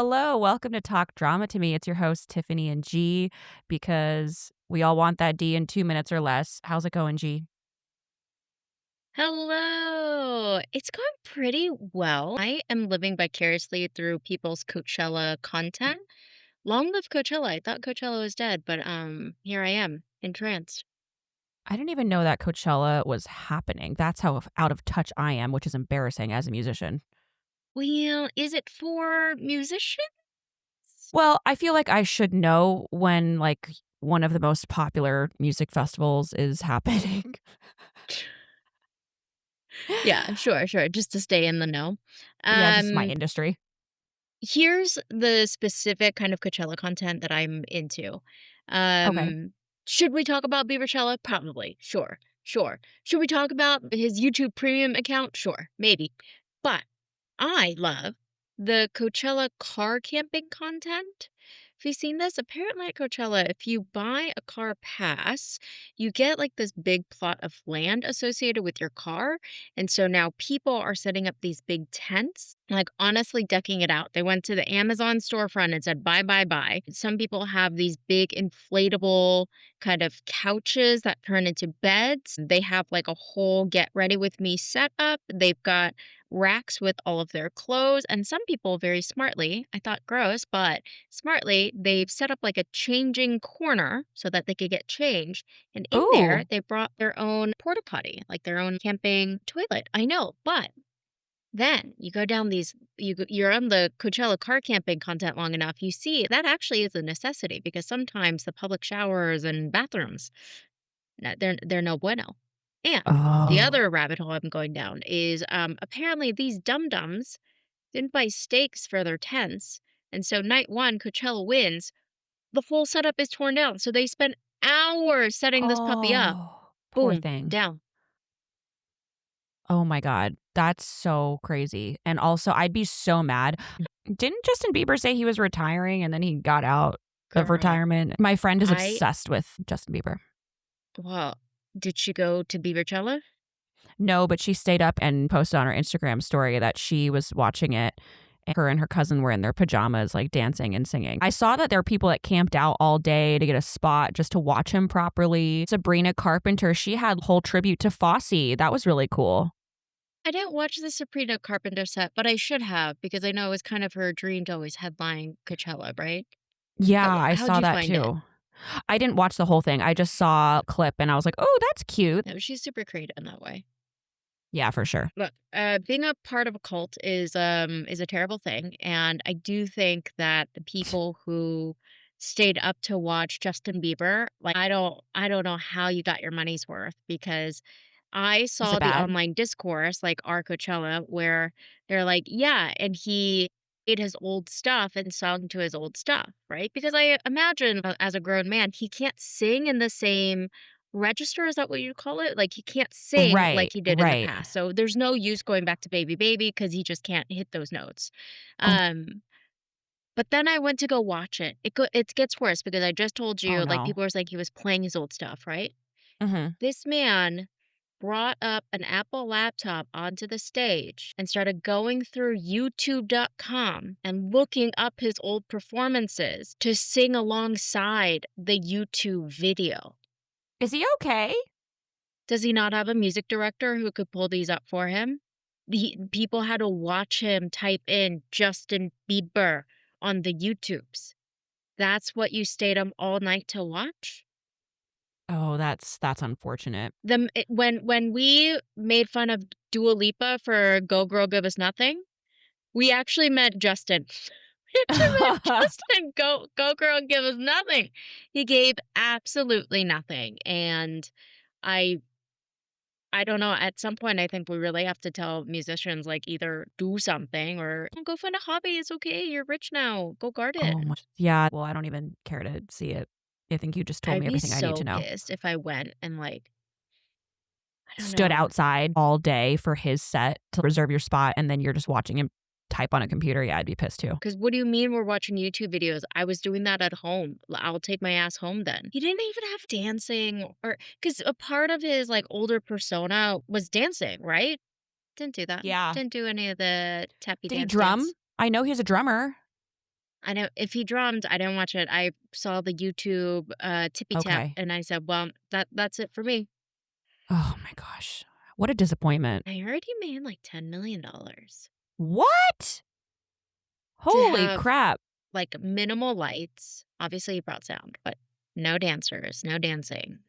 Hello, welcome to Talk Drama to Me. It's your host, Tiffany and Ji, because we all want that D in 2 minutes or less. How's it going, G? Hello. It's going pretty well. I am living vicariously through people's Coachella content. Long live Coachella. I thought Coachella was dead, but here I am, entranced. I didn't even know that Coachella was happening. That's how out of touch I am, which is embarrassing as a musician. Well, is it for musicians? Well, I feel like I should know when one of the most popular music festivals is happening. Yeah, sure. Just to stay in the know. Yeah, just my Um, industry. Here's the specific kind of Coachella content that I'm into. Okay. Um, should we talk about Biebercella? Probably. Sure. Should we talk about his YouTube premium account? Sure, maybe. But I love the Coachella car camping content. Have you seen this? Apparently at Coachella, if you buy a car pass, you get like this big plot of land associated with your car. And so now people are setting up these big tents, like honestly decking it out. They went to the Amazon storefront and said, buy, buy, buy. Some people have these big inflatable kind of couches that turn into beds. They have like a whole get ready with me setup. They've got racks with all of their clothes. And some people very smartly, I thought gross, but smartly, they've set up like a changing corner so that they could get changed. And in there, Ooh. they brought their own porta potty, like their own camping toilet. I know, but then you go down these, you're on the Coachella car camping content long enough, you see that actually is a necessity because sometimes the public showers and bathrooms, they're no bueno. And the Oh. other rabbit hole I'm going down is apparently these dum dums didn't buy stakes for their tents, and so night one, Coachella wins. The full setup is torn down, so they spent hours setting this puppy up. Oh. Poor Boom, thing. down. Oh my god, that's so crazy, and also, I'd be so mad. Didn't Justin Bieber say he was retiring and then he got out of Girl, retirement? My friend is I obsessed with Justin Bieber. well, did she go to Biebercella? No, but she stayed up and posted on her Instagram story that she was watching it, and her and her cousin were in their pajamas, like, dancing and singing. I saw that there are people that camped out all day to get a spot just to watch him properly. Sabrina Carpenter, she had a whole tribute to Fosse. That was really cool. I didn't watch the Sabrina Carpenter set, but I should have because I know it was kind of her dream to always headline Coachella, right? Yeah, How I how'd saw you that find it? too. I didn't watch the whole thing. I just saw a clip and I was like, "Oh, that's cute." No, she's super creative in that way. Yeah, for sure. Look, being a part of a cult is a terrible thing, and I do think that the people who stayed up to watch Justin Bieber, like I don't know how you got your money's worth because I Was saw it the bad? online discourse, like our Coachella, where they're like, yeah, and he ate his old stuff and sung to his old stuff, right? Because I imagine as a grown man, he can't sing in the same register, is that what you call it? Like, he can't sing like Right, he did in the right. past, so there's no use going back to Baby Baby because he just can't hit those notes. Oh, Um, but then I went to go watch it. It gets worse because I just told oh you, like, no. people were saying he was playing his old stuff, right? Mhm. This man brought up an Apple laptop onto the stage and started going through YouTube.com and looking up his old performances to sing alongside the YouTube video. Is he okay? Does he not have a music director who could pull these up for him? The people had to watch him type in Justin Bieber on the YouTubes. That's what you stayed up all night to watch? Oh, that's unfortunate. When we made fun of Dua Lipa for "Go Girl, Give Us Nothing," we actually meant Justin. We actually meant Justin, "Go Girl, Give Us Nothing." He gave absolutely nothing, and I I don't know, at some point, I think we really have to tell musicians, like, either do something or go find a hobby, it's okay, you're rich now, go Oh garden. my yeah, well, I don't even care to see it. I think you just told I'd me be everything I need to so know. pissed if I went and, like, I don't Stood know. outside all day for his set to reserve your spot, and then you're just watching him type on a computer. Yeah, I'd be pissed too. Because what do you mean we're watching YouTube videos? I was doing that at home. I'll take my ass home then. He didn't even have dancing or because a part of his, like, older persona was dancing, right? Didn't do that. Yeah. Didn't do any of the tappy Did he dance drum? dance. I know he's a drummer. I know if he drummed, I didn't watch it. I saw the YouTube tippy tap, Okay. and I said, "Well, that's it for me." Oh my gosh. What a disappointment. I heard he made like $10 million What? to Holy have crap. like minimal lights. Obviously, he brought sound, but no dancers, no dancing.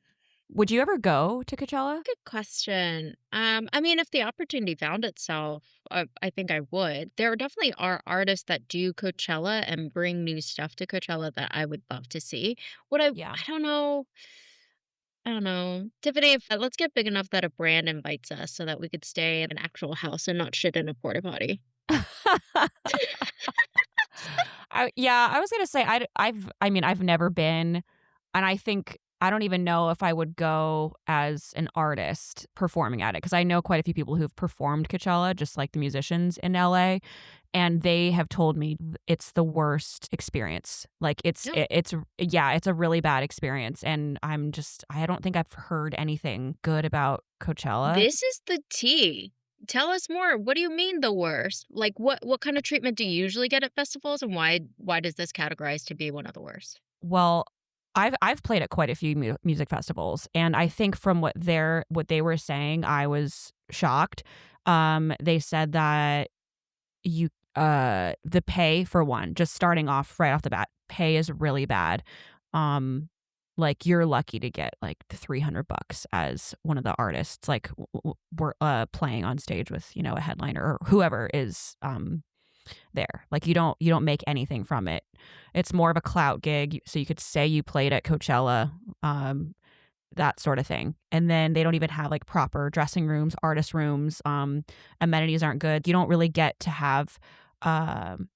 Would you ever go to Coachella? Good question. I mean, if the opportunity found itself, I think I would. There definitely are artists that do Coachella and bring new stuff to Coachella that I would love to see. What Yeah. I don't know. I don't know. Tiffany, if, let's get big enough that a brand invites us so that we could stay in an actual house and not shit in a porta potty. Yeah, I was gonna say I mean, I've never been, and I think I don't even know if I would go as an artist performing at it because I know quite a few people who've performed Coachella, just like the musicians in LA, and they have told me it's the worst experience. Like No, it's yeah, it's a really bad experience, and I don't think I've heard anything good about Coachella. this is the tea. Tell us more. What do you mean the worst? Like what kind of treatment do you usually get at festivals and why does this categorize to be one of the worst? Well, I've played at quite a few music festivals, and I think from what they were saying, I was shocked. They said that you the pay for one, just starting off right off the bat, pay is really bad. Um, like you're lucky to get like the $300 as one of the artists, like we're playing on stage with a headliner or whoever is there. Like you don't make anything from it. It's more of a clout gig. So you could say you played at Coachella, that sort of thing. And then they don't even have like proper dressing rooms, artist rooms. Amenities aren't good. You don't really get to have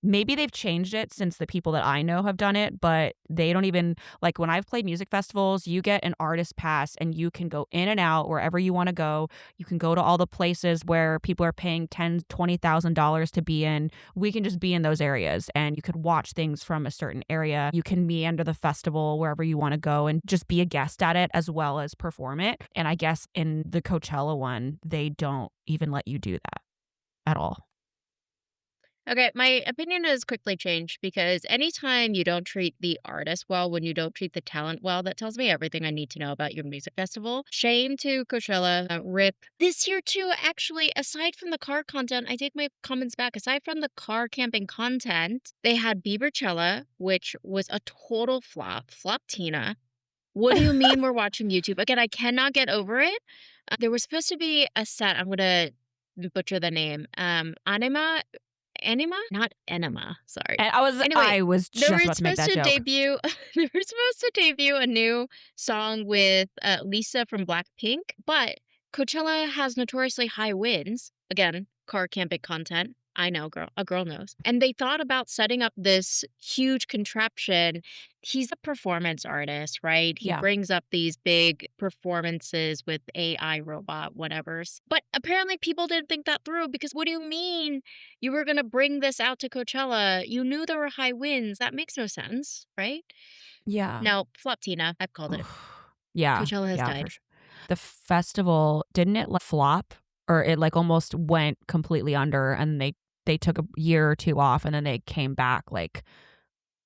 maybe they've changed it since the people that I know have done it, but they don't even like when I've played music festivals, you get an artist pass and you can go in and out wherever you want to go. You can go to all the places where people are paying $20,000 to be in. We can just be in those areas and you could watch things from a certain area. You can meander the festival wherever you want to go and just be a guest at it as well as perform it. And I guess in the Coachella one, they don't even let you do that at all. Okay, my opinion has quickly changed because anytime you don't treat the artist well, when you don't treat the talent well, that tells me everything I need to know about your music festival. Shame to Coachella, rip. This year, too, actually, aside from the car content, I take my comments back. Aside from the car camping content, they had Biebercella, which was a total flop, flop Tina. What do you mean we're watching YouTube? Again, I cannot get over it. There was supposed to be a set, I'm going to butcher the name, Anima? Not enema, sorry. And Anyway, I was they were just about to make supposed that to joke. debut they were supposed to debut a new song with, Lisa from Blackpink, but Coachella has notoriously high winds. Again, car camping content. I know, girl. A girl knows. And they thought about setting up this huge contraption. He's a performance artist, right? He Yeah. brings up these big performances with AI robot, whatever's. But apparently people didn't think that through because what do you mean you were gonna bring this out to Coachella? You knew there were high winds. That makes no sense, right? Yeah. Now, flop Tina, I've called it. Oof. Yeah. Coachella has Yeah, for died. sure. The festival, didn't it like flop or it like almost went completely under and they took a year or two off and then they came back like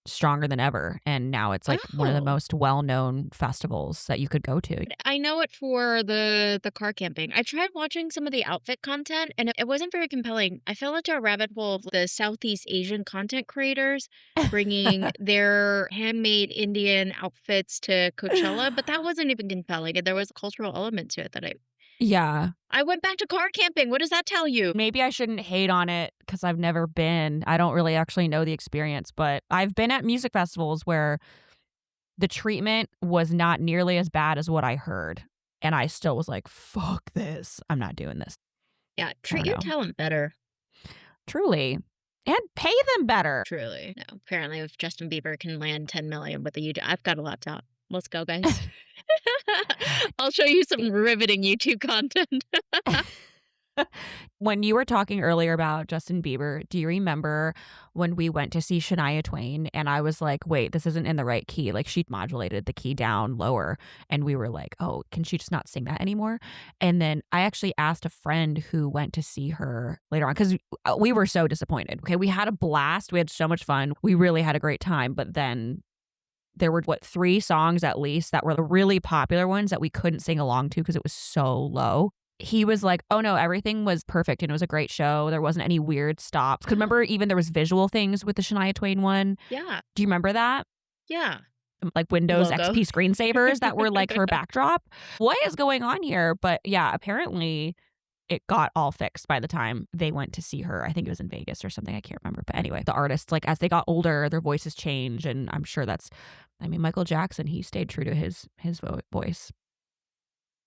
stronger than ever and now it's like one of the Oh. most well-known festivals that you could go to. I know it for the car camping. I tried watching some of the outfit content, and it wasn't very compelling. I fell into a rabbit hole of the Southeast Asian content creators bringing their handmade Indian outfits to Coachella, but that wasn't even compelling, and there was a cultural element to it that Yeah. I went back to car camping. What does that tell you? Maybe I shouldn't hate on it because I've never been. I don't really actually know the experience, but I've been at music festivals where the treatment was not nearly as bad as what I heard, and I still was like, "Fuck this. I'm not doing this." Yeah, I treat don't your know. talent better. Truly. And pay them better. Truly. No, apparently if Justin Bieber can land 10 million with a YouTube, I've got a laptop. Let's go, guys. I'll show you some riveting YouTube content. When you were talking earlier about Justin Bieber, do you remember when we went to see Shania Twain and I was like, wait, this isn't in the right key? Like she modulated the key down lower. And we were like, oh, can she just not sing that anymore? And then I actually asked a friend who went to see her later on because we were so disappointed. Okay. We had a blast. We had so much fun. We really had a great time. But then there were, what, 3 songs at least that were the really popular ones that we couldn't sing along to because it was so low. He was like, "Oh, no, everything was perfect, and it was a great show. There wasn't any weird stops." 'Cause remember even there was visual things with the Shania Twain one? Yeah. Do you remember that? Yeah. Like Windows Logo. XP screensavers that were like her backdrop? What is going on here? But yeah, apparently it got all fixed by the time they went to see her. I think it was in Vegas or something, I can't remember. But anyway, the artists, like, as they got older, their voices changed, and I'm sure that's I mean, Michael Jackson, he stayed true to his voice.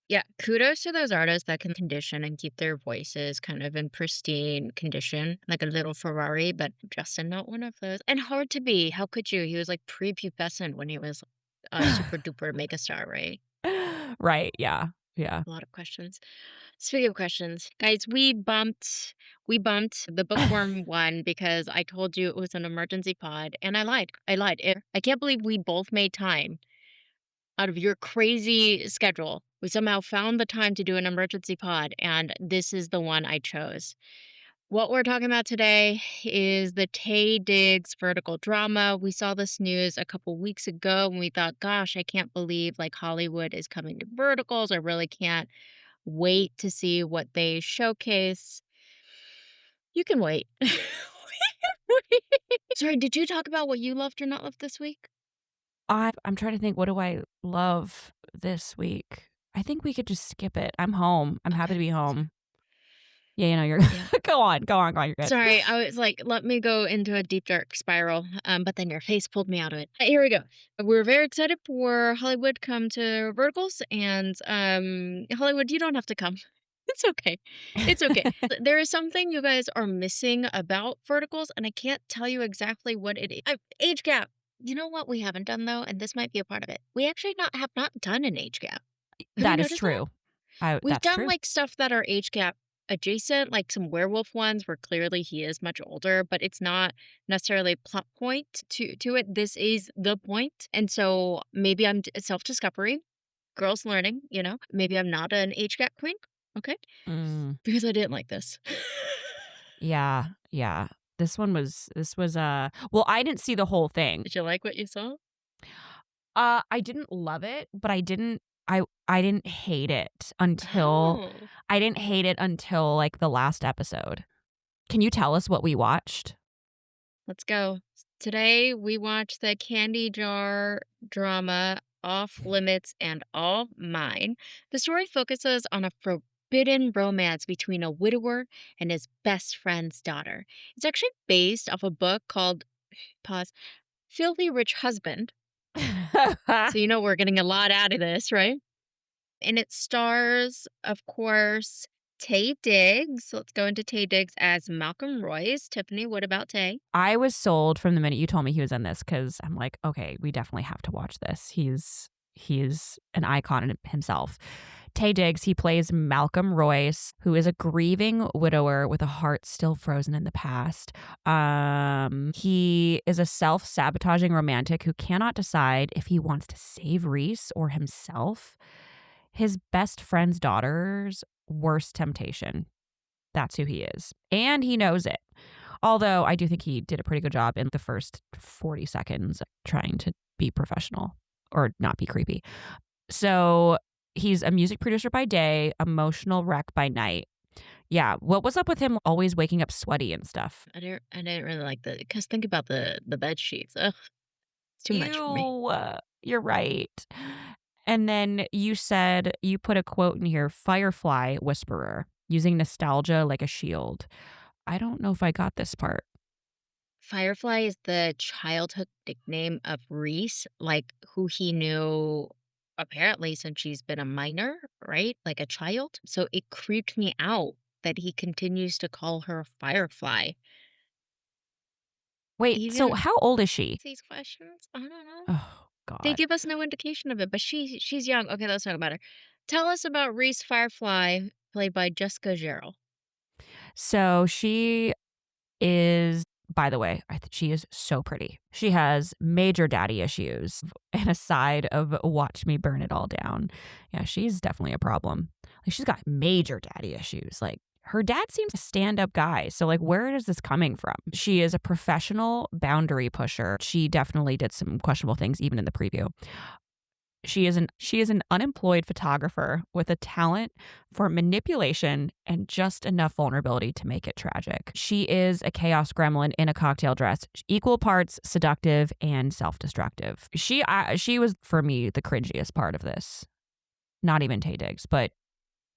Yeah, kudos to those artists that can condition and keep their voices kind of in pristine condition, like a little Ferrari, but Justin not one of those. And hard to be. How could you? He was like prepubescent when he was a super duper megastar, right? Right, yeah, yeah. A lot of questions. Speaking of questions, guys, we bumped the bookworm one because I told you it was an emergency pod, and I lied. I lied. I can't believe we both made time out of your crazy schedule. We somehow found the time to do an emergency pod, and this is the one I chose. What we're talking about today is the Taye Diggs vertical drama. We saw this news a couple weeks ago and we thought, gosh, I can't believe like Hollywood is coming to verticals. I really can't wait to see what they showcase. You can wait. Sorry, did you talk about what you loved or not loved this week? I'm trying to think, what do I love this week? I think we could just skip it. I'm home. I'm happy Okay. to be home. Yeah, you're Yeah. go on, you're good. Sorry, I was like, let me go into a deep dark spiral, but then your face pulled me out of it. Here we go. We're very excited for Hollywood come to verticals, and Hollywood, you don't have to come. It's okay. It's okay. There is something you guys are missing about verticals, and I can't tell you exactly what it is. Age gap. You know what we haven't done though, and this might be a part of it. We actually not have not done an age gap. Have you That is noticed that? true. We've That's done, true. like, stuff that are age gap adjacent, like some werewolf ones where clearly he is much older, but it's not necessarily a plot point to it. This is the point, and so maybe I'm self-discovery, girls learning, you know? Maybe I'm not an age gap queen, okay? Mm, Because I didn't like this. yeah, yeah. Well, I didn't see the whole thing. Did you like what you saw? I didn't love it, but I didn't hate it Oh, like the last episode. Can you tell us what we watched? let's go. Today, we watched the candy jar drama Off Limits and All Mine. The story focuses on a forbidden romance between a widower and his best friend's daughter. It's actually based off a book called, pause, Filthy Rich Husband. So, you know, we're getting a lot out of this, right? And it stars, of course, Taye Diggs. Let's go into Taye Diggs as Malcolm Royce. Tiffany, what about Tay? I was sold from the minute you told me he was in this because I'm like, okay, we definitely have to watch this. He's an icon in himself. Taye Diggs, he plays Malcolm Royce, who is a grieving widower with a heart still frozen in the past. He is a self-sabotaging romantic who cannot decide if he wants to save Reese or himself. His best friend's daughter's worst temptation. That's who he is. And he knows it. Although I do think he did a pretty good job in the first 40 seconds trying to be professional or not be creepy. So he's a music producer by day, emotional wreck by night. Yeah, what was up with him always waking up sweaty and stuff? I didn't really like the because think about the bed sheets. Ugh, it's too much for me. Ew, you're right. And then you said you put a quote in here, Firefly Whisperer, using nostalgia like a shield. I don't know if I got this part. Firefly is the childhood nickname of Reese, like who he knew apparently since she's been a minor, right? Like a child. So it creeped me out that he continues to call her Firefly. Wait, so Even how old is she? these questions, I don't know. Oh, They God. give us no indication of it, but she's young. Okay, let's talk about her. Tell us about Reese Firefly, played by Jessica Jarrell. So she is, by the way, she is so pretty. She has major daddy issues and a side of watch me burn it all down. Yeah, she's definitely a problem. Like, she's got major daddy issues. Like, her dad seems a stand-up guy. So, like, where is this coming from? She is a professional boundary pusher. She definitely did some questionable things even in the preview. She is an unemployed photographer with a talent for manipulation and just enough vulnerability to make it tragic. She is a chaos gremlin in a cocktail dress, equal parts seductive and self-destructive. She was, for me, the cringiest part of this. Not even Taye Diggs, but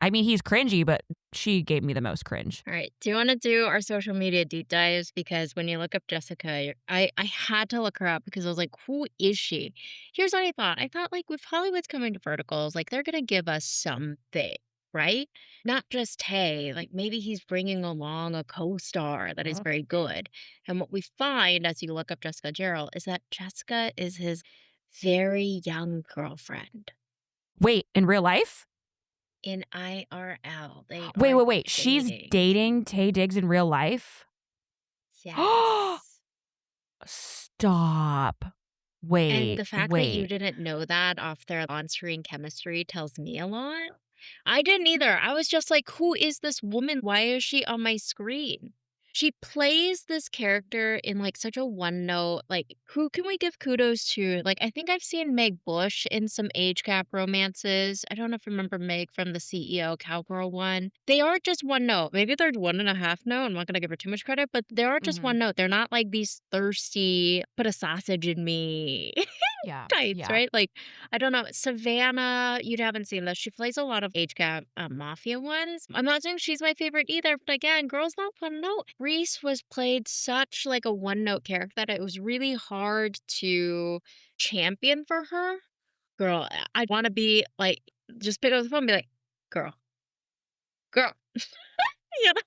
I mean, he's cringy, but she gave me the most cringe. All right. Do you want to do our social media deep dives? Because when you look up Jessica, I had to look her up because I was like, who is she? Here's what I thought. I thought, like, with Hollywood's coming to verticals, like, they're going to give us something, right? Not just Tay. Like, maybe he's bringing along a co-star that is very good. And what we find as you look up Jessica Jarrell is that Jessica is his very young girlfriend. Wait, in real life? In IRL. They Wait, are wait, wait. She's dating Taye Diggs in real life? Yes. Stop. And Wait, the fact that you didn't know that off their on-screen chemistry tells me a lot. I didn't either. I was just like, who is this woman? Why is she on my screen? She plays this character in like such a one note. Like, who can we give kudos to? Like, I think I've seen Meg Bush in some age gap romances. I don't know if you remember Meg from the CEO Cowgirl one. They are just one note. Maybe they're 1.5 note. I'm not going to give her too much credit, but they are just one note. They're not like these thirsty, put a sausage in me types, right? Like, I don't know. Savannah, you haven't seen this. She plays a lot of age gap mafia ones. I'm not saying she's my favorite either, but again, girls not one note. Reese was played such like a one note character that it was really hard to champion for her. Girl, I want to be like, just pick up the phone and be like, girl. You know?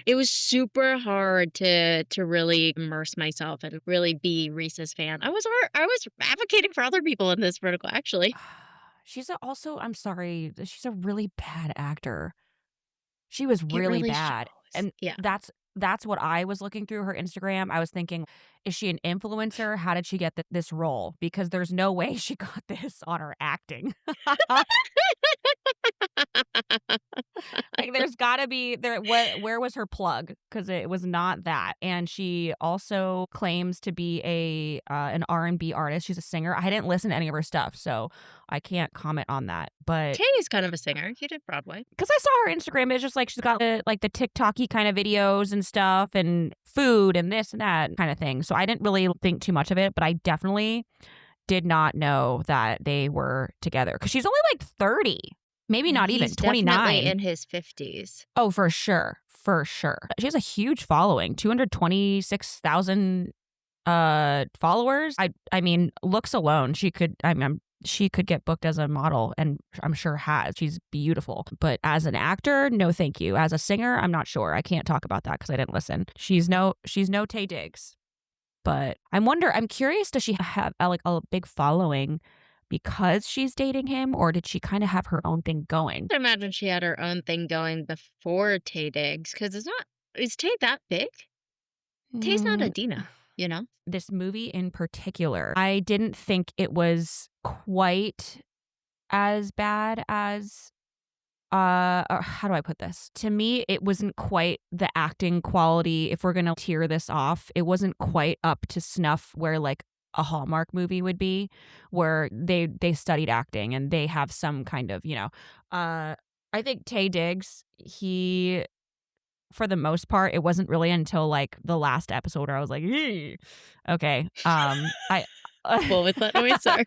It was super hard to really immerse myself and really be Reese's fan. I was advocating for other people in this vertical, actually. I'm sorry, she's a really bad actor. She was really bad. Shows. And yeah. that's what I was looking through her Instagram. I was thinking, is she an influencer? How did she get this role? Because there's no way she got this on her acting. Like, there's got to be there. Where was her plug? Because it was not that. And she also claims to be an R&B artist. She's a singer. I didn't listen to any of her stuff, so I can't comment on that. But Tay is kind of a singer. He did Broadway. Because I saw her Instagram, it's just like she's got the TikTok-y kind of videos and stuff, and food and this and that kind of thing. So I didn't really think too much of it, but I definitely did not know that they were together because she's only like 30. Maybe not even 29. Definitely in his 50s. Oh, for sure. For sure. She has a huge following, 226,000 followers. I mean, looks alone, she could get booked as a model, and I'm sure has. She's beautiful. But as an actor, no thank you. As a singer, I'm not sure. I can't talk about that because I didn't listen. She's no Taye Diggs. But I'm curious, does she have a big following because she's dating him, or did she kind of have her own thing going? I imagine she had her own thing going before Taye Diggs, because is Taye that big? Taye's not Adina, you know? This movie in particular, I didn't think it was quite as bad as how do I put this? To me, it wasn't quite the acting quality. If we're gonna tear this off, it wasn't quite up to snuff where like a Hallmark movie would be, where they studied acting and they have some kind of, I think Taye Diggs, he, for the most part, it wasn't really until like the last episode where I was like, okay, What was that noise? Sorry.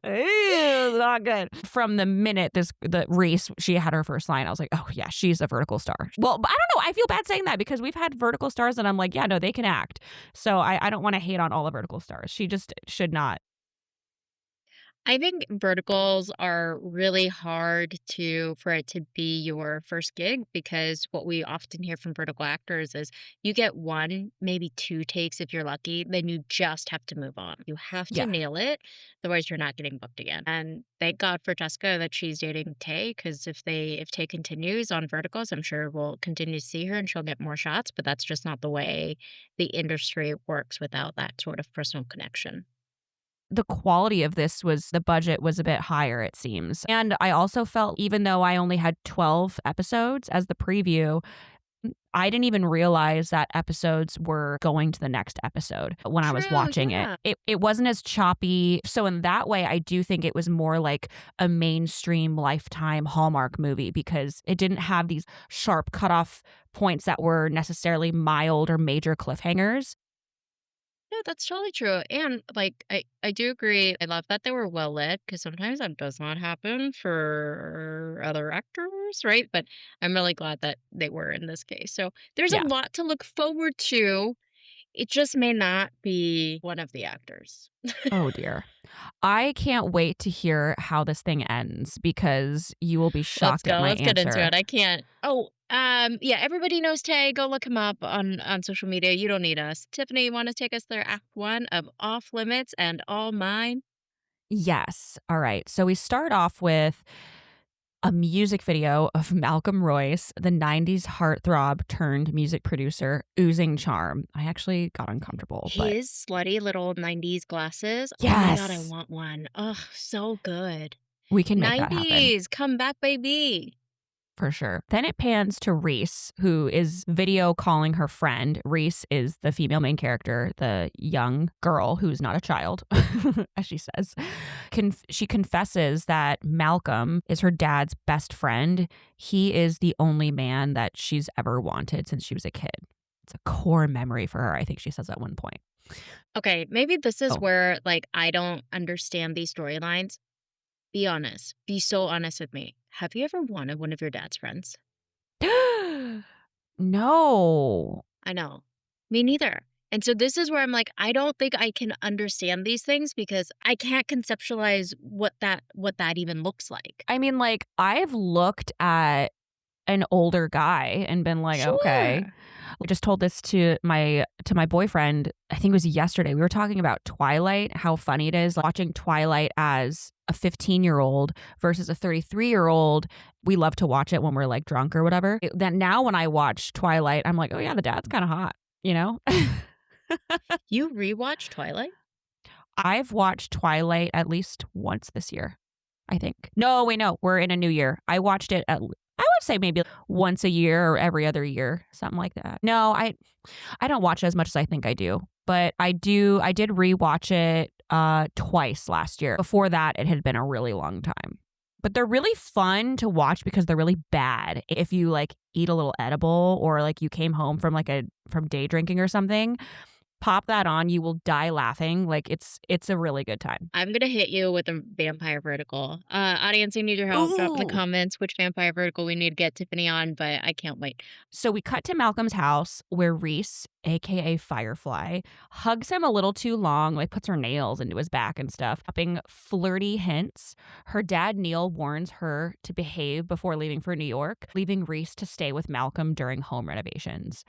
It's not good. From the minute the Reese, she had her first line, I was like, oh yeah, she's a vertical star. Well, but I don't know. I feel bad saying that because we've had vertical stars and I'm like, yeah, no, they can act. So I don't want to hate on all the vertical stars. She just should not. I think verticals are really hard for it to be your first gig because what we often hear from vertical actors is you get 1, maybe 2 takes if you're lucky, then you just have to move on. You have to Yeah. nail it, otherwise you're not getting booked again. And thank God for Jessica that she's dating Tay, because if Tay continues on verticals, I'm sure we'll continue to see her and she'll get more shots, but that's just not the way the industry works without that sort of personal connection. The quality of this was the budget was a bit higher, it seems. And I also felt even though I only had 12 episodes as the preview, I didn't even realize that episodes were going to the next episode when I was True, watching it. yeah. It wasn't as choppy. So in that way, I do think it was more like a mainstream Lifetime Hallmark movie because it didn't have these sharp cutoff points that were necessarily mild or major cliffhangers. No, that's totally true. And like I do agree. I love that they were well lit because sometimes that does not happen for other actors, right? But I'm really glad that they were in this case. So there's a Yeah. lot to look forward to. It just may not be one of the actors. Oh dear. I can't wait to hear how this thing ends because you will be Let's shocked at go. my Let's get into answer. it. I can't. Oh, yeah. Everybody knows Tay. Go look him up on social media. You don't need us. Tiffany, you want to take us through Act 1 of Off Limits and All Mine? Yes. All right. So we start off with a music video of Malcolm Royce, the 90s heartthrob turned music producer, oozing charm. I actually got uncomfortable, but His slutty little 90s glasses. Oh my god, I yes, want one. Ugh, so good. we can make that happen. 90s, come back, baby. For sure. Then it pans to Reese, who is video calling her friend. Reese is the female main character, the young girl who's not a child, as she says. She confesses that Malcolm is her dad's best friend. He is the only man that she's ever wanted since she was a kid. It's a core memory for her, I think she says at one point. Okay, maybe this is Oh. where, like, I don't understand these storylines. Be honest. Be so honest with me. Have you ever wanted one of your dad's friends? No. I know. Me neither. And so this is where I'm like, I don't think I can understand these things because I can't conceptualize what that even looks like. I mean, like, I've looked at an older guy and been like, okay. Sure. I just told this to my boyfriend, I think it was yesterday. We were talking about Twilight, how funny it is watching Twilight as a 15-year-old versus a 33-year-old. We love to watch it when we're like drunk or whatever. Then now when I watch Twilight, I'm like, oh yeah, the dad's kind of hot, you know? You rewatched Twilight? I've watched Twilight at least once this year, I think. No, wait, no, we're in a new year. I watched it I would say maybe once a year or every other year, something like that. No, I don't watch it as much as I think I do, but I did rewatch it twice last year. Before that, it had been a really long time. But they're really fun to watch because they're really bad. If you like eat a little edible or like you came home from from day drinking or something, pop that on, you will die laughing. Like it's a really good time. I'm gonna hit you with a vampire vertical. Audience, we need your help. Drop in the Ooh. comments which vampire vertical we need to get Tiffany on, but I can't wait. So we cut to Malcolm's house where Reese, aka Firefly, hugs him a little too long, like puts her nails into his back and stuff, dropping flirty hints. Her dad, Neil, warns her to behave before leaving for New York, leaving Reese to stay with Malcolm during home renovations.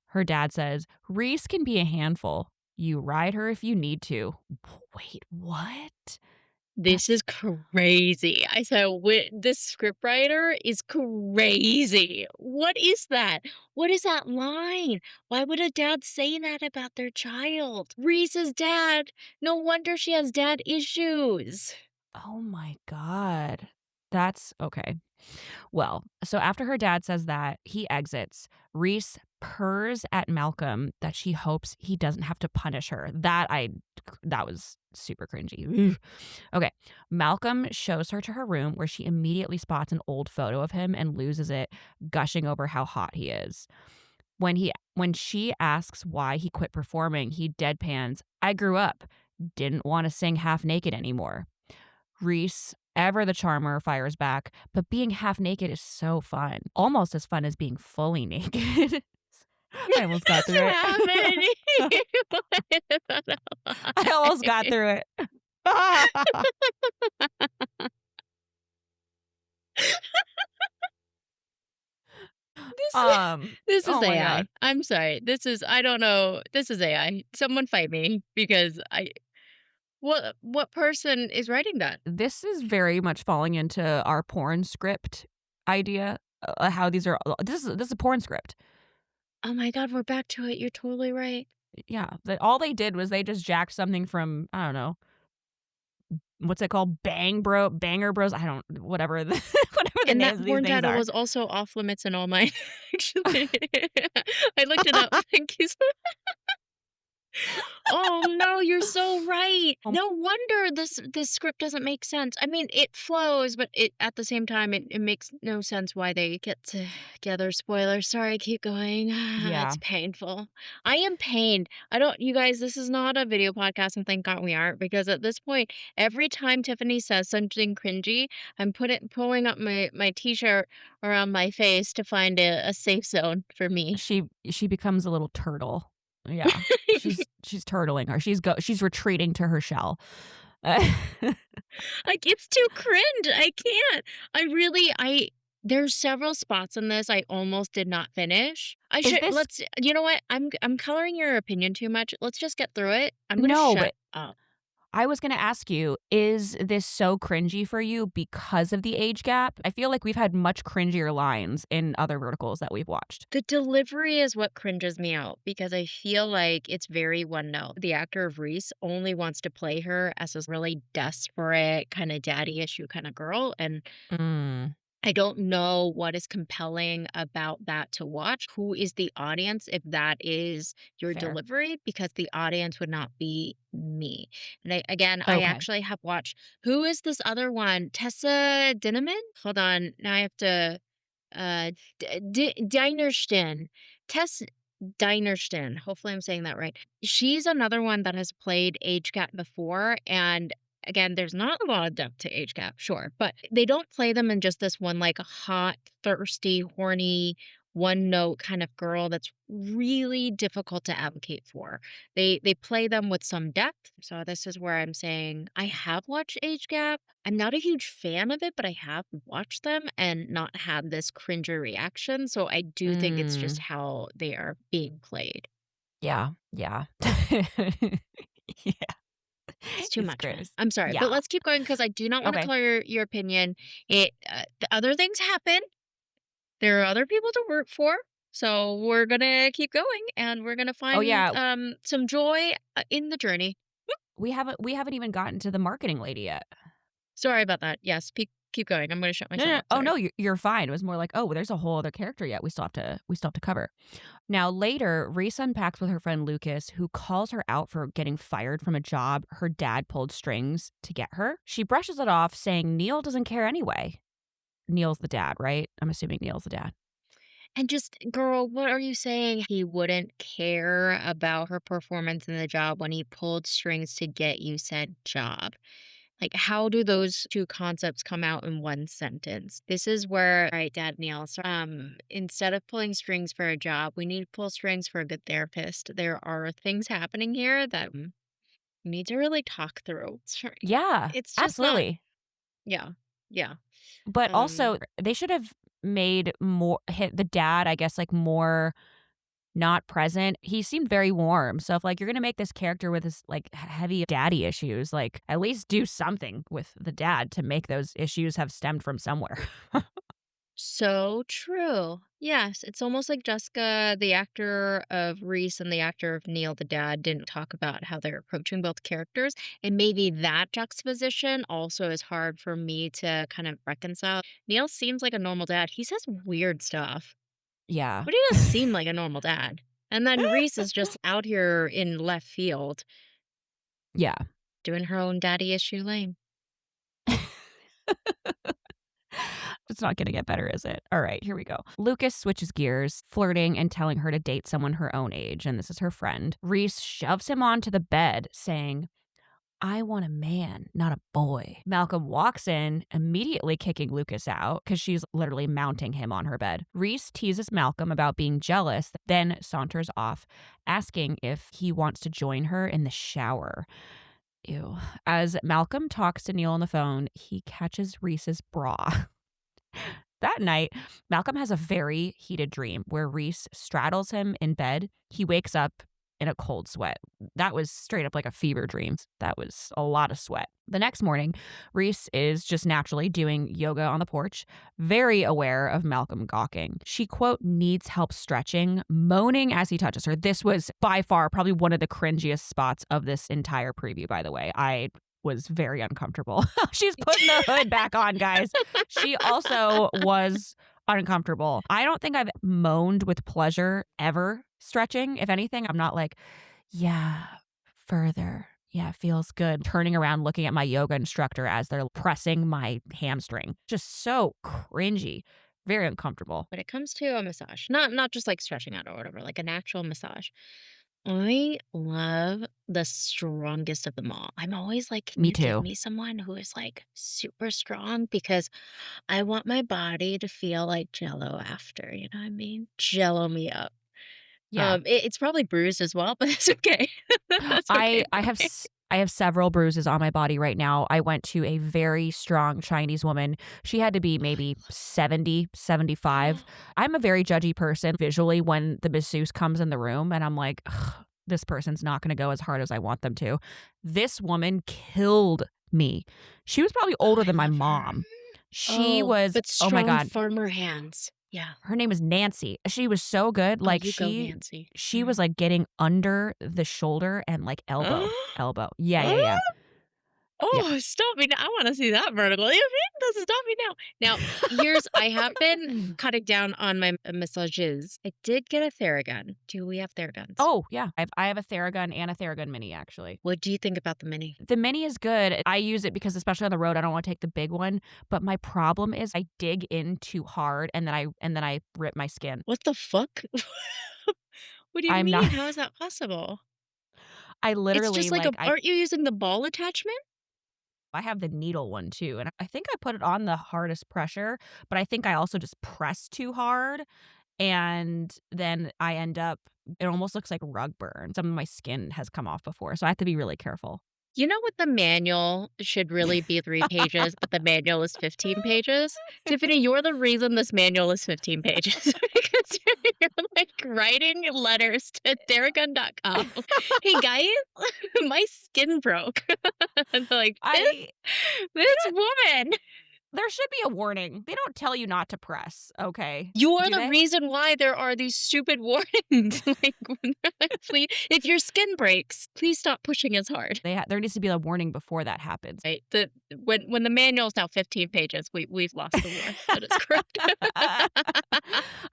Her dad says, Reese can be a handful. You ride her if you need to. Wait, what? This That's is crazy. I said, this scriptwriter is crazy. What is that? What is that line? Why would a dad say that about their child? Reese's dad. No wonder she has dad issues. oh my God. That's okay. Well, so after her dad says that, he exits. Reese purrs at Malcolm that she hopes he doesn't have to punish her. That was super cringy. Okay. Malcolm shows her to her room where she immediately spots an old photo of him and loses it, gushing over how hot he is. When she asks why he quit performing, he deadpans, I grew up, didn't want to sing half naked anymore. Reese, ever the charmer, fires back, but being half naked is so fun. Almost as fun as being fully naked. I almost got through What's it. happening? I almost got through it. This um, this is oh my AI. god. I'm sorry. This is I don't know. This is AI. Someone fight me because I what person is writing that? This is very much falling into our porn script idea, how these are this is a porn script. Oh my god, we're back to it. You're totally right. Yeah, that all they did was they just jacked something from, I don't know, what's it called? Banger Bros? I don't whatever the whatever the And that names of these porn things title are. was also off limits in all my actually. I looked it up. Thank you so Oh, no, you're so right. Um, No wonder this script doesn't make sense. I mean, it flows, but it at the same time, it makes no sense why they get together. Spoiler, sorry, keep going. yeah, It's painful. I am pained. I don't you guys, this is not a video podcast, and thank God we aren't, because at this point, every time Tiffany says something cringy, pulling up my T-shirt around my face to find a safe zone for me. she becomes a little turtle. Yeah, she's turtling her. She's retreating to her shell. Like, it's too cringe, I can't. I there's several spots in this I almost did not finish. I Is should this let's you know what? I'm coloring your opinion too much. Let's just get through it. I'm gonna no, shut but up. I was gonna ask you, is this so cringy for you because of the age gap? I feel like we've had much cringier lines in other verticals that we've watched. The delivery is what cringes me out because I feel like it's very one note. The actor of Reese only wants to play her as this really desperate, kinda daddy issue kinda girl, and Mm, I don't know what is compelling about that to watch. Who is the audience if that is your fair. delivery? Because the audience would not be me. And I Okay. actually have watched who is this other one? Tessa Dinneman? Hold on. Now I have to Dinersten. Tess Dinersten. Hopefully I'm saying that right. She's another one that has played age gap before, and again, there's not a lot of depth to age gap, sure, but they don't play them in just this one like hot, thirsty, horny, one note kind of girl that's really difficult to advocate for. They play them with some depth. So this is where I'm saying I have watched Age Gap. I'm not a huge fan of it, but I have watched them and not had this cringer reaction. So I do think it's just Mm, how they are being played. yeah, yeah. Yeah, It's too it's much, man. gross. I'm sorry, but Yeah, let's keep going because I do not want to okay. color your opinion. The other things happen. There are other people to root for. So we're gonna keep going, and we're gonna Oh, find yeah, some joy in the journey. we haven't even gotten to the marketing lady yet. Sorry about that. Yes, keep going. I'm gonna shut No, myself no, up. oh, no, Sorry. you're fine. It was more like, "Oh, well, there's a whole other character yet we still have to cover." Now later, Reese unpacks with her friend Lucas, who calls her out for getting fired from a job her dad pulled strings to get her. She brushes it off, saying Neil doesn't care anyway. Neil's the dad, right? I'm assuming Neil's the dad. And just, girl, what are you saying? He wouldn't care about her performance in the job when he pulled strings to get you said job. Like, how do those two concepts come out in one sentence? This is where, all right, Dad Neil, so, instead of pulling strings for a job, we need to pull strings for a good therapist. There are things happening here that we need to really talk through. Sorry. Yeah, It's just not, absolutely. yeah, yeah. But Um, also, they should have made more hit the dad, I guess, like, more not present. He seemed very warm. So if, like, you're gonna make this character with this, like, heavy daddy issues, like, at least do something with the dad to make those issues have stemmed from somewhere. So true. Yes, it's almost like Jessica, the actor of Reese, and the actor of Neil, the dad, didn't talk about how they're approaching both characters. And maybe that juxtaposition also is hard for me to kind of reconcile. Neil seems like a normal dad. He says weird stuff, Yeah. but he doesn't seem like a normal dad. And then Reese is just out here in left field Yeah. doing her own daddy issue lane. It's not gonna get better, is it? All right, here we go. Lucas switches gears, flirting and telling her to date someone her own age, and this is her friend. Reese shoves him onto the bed, saying, I want a man, not a boy. Malcolm walks in, immediately kicking Lucas out because she's literally mounting him on her bed. Reese teases Malcolm about being jealous, then saunters off, asking if he wants to join her in the shower. Ew. As Malcolm talks to Neil on the phone, he catches Reese's bra. That night, Malcolm has a very heated dream where Reese straddles him in bed. He wakes up in a cold sweat. That was straight up like a fever dream. That was a lot of sweat. The next morning, Reese is just naturally doing yoga on the porch, very aware of Malcolm gawking. She, quote, needs help stretching, moaning as he touches her. This was by far probably one of the cringiest spots of this entire preview, by the way. I was very uncomfortable. She's putting the hood back on, guys. She also was uncomfortable. I don't think I've moaned with pleasure ever stretching. If anything, I'm not like, yeah, further. Yeah, it feels good. Turning around, looking at my yoga instructor as they're pressing my hamstring. Just so cringy. Very uncomfortable. When it comes to a massage, not just like stretching out or whatever, like an actual massage, I love the strongest of them all. I'm always like, can Me you give too. me someone who is like super strong? Because I want my body to feel like Jello after, you know what I mean? Jello me up. Yeah. It's probably bruised as well, but that's okay. That's okay I for have me. I have several bruises on my body right now. I went to a very strong Chinese woman. She had to be maybe 70, 75. I'm a very judgy person visually when the masseuse comes in the room and I'm like, "Ugh, this person's not going to go as hard as I want them to." This woman killed me. She was probably Oh, older I than my love her. mom. She Oh, was, but oh my strong God, farmer hands. Yeah. her name is Nancy. She was so good. Oh, Like you go, Nancy. she was like getting under the shoulder and like elbow. Yeah, yeah, yeah. Yeah. Oh, stop me now. I wanna see that vertical. You mean? Stop me now. Now, here's I have been cutting down on my massages. I did get a Theragun. Do we have Theragons? Oh, yeah. I have a Theragun and a Theragun Mini, actually. What do you think about the Mini? The Mini is good. I use it because especially on the road, I don't want to take the big one. But my problem is I dig in too hard and then I rip my skin. What the fuck? What do you I'm mean? not How is that possible? I It's literally just like a like aren't you using the ball attachment? I have the needle one too. And I think I put it on the hardest pressure, but I think I also just press too hard. And then I end up, it almost looks like rug burn. Some of my skin has come off before. So I have to be really careful. You know what the manual should really be 3 pages, but the manual is 15 pages? Tiffany, you're the reason this manual is 15 pages because you're, like, writing letters to Theragun.com. "Hey, guys, my skin broke." And they're like, I "This woman, There should be a warning. They don't tell you not to press, okay? you are Do the they? reason why there are these stupid warnings." Like, when they're like, "Please if your skin breaks, please stop pushing as hard." There needs to be a warning before that happens. Right, when the manual is now 15 pages, we've lost the war. That is correct.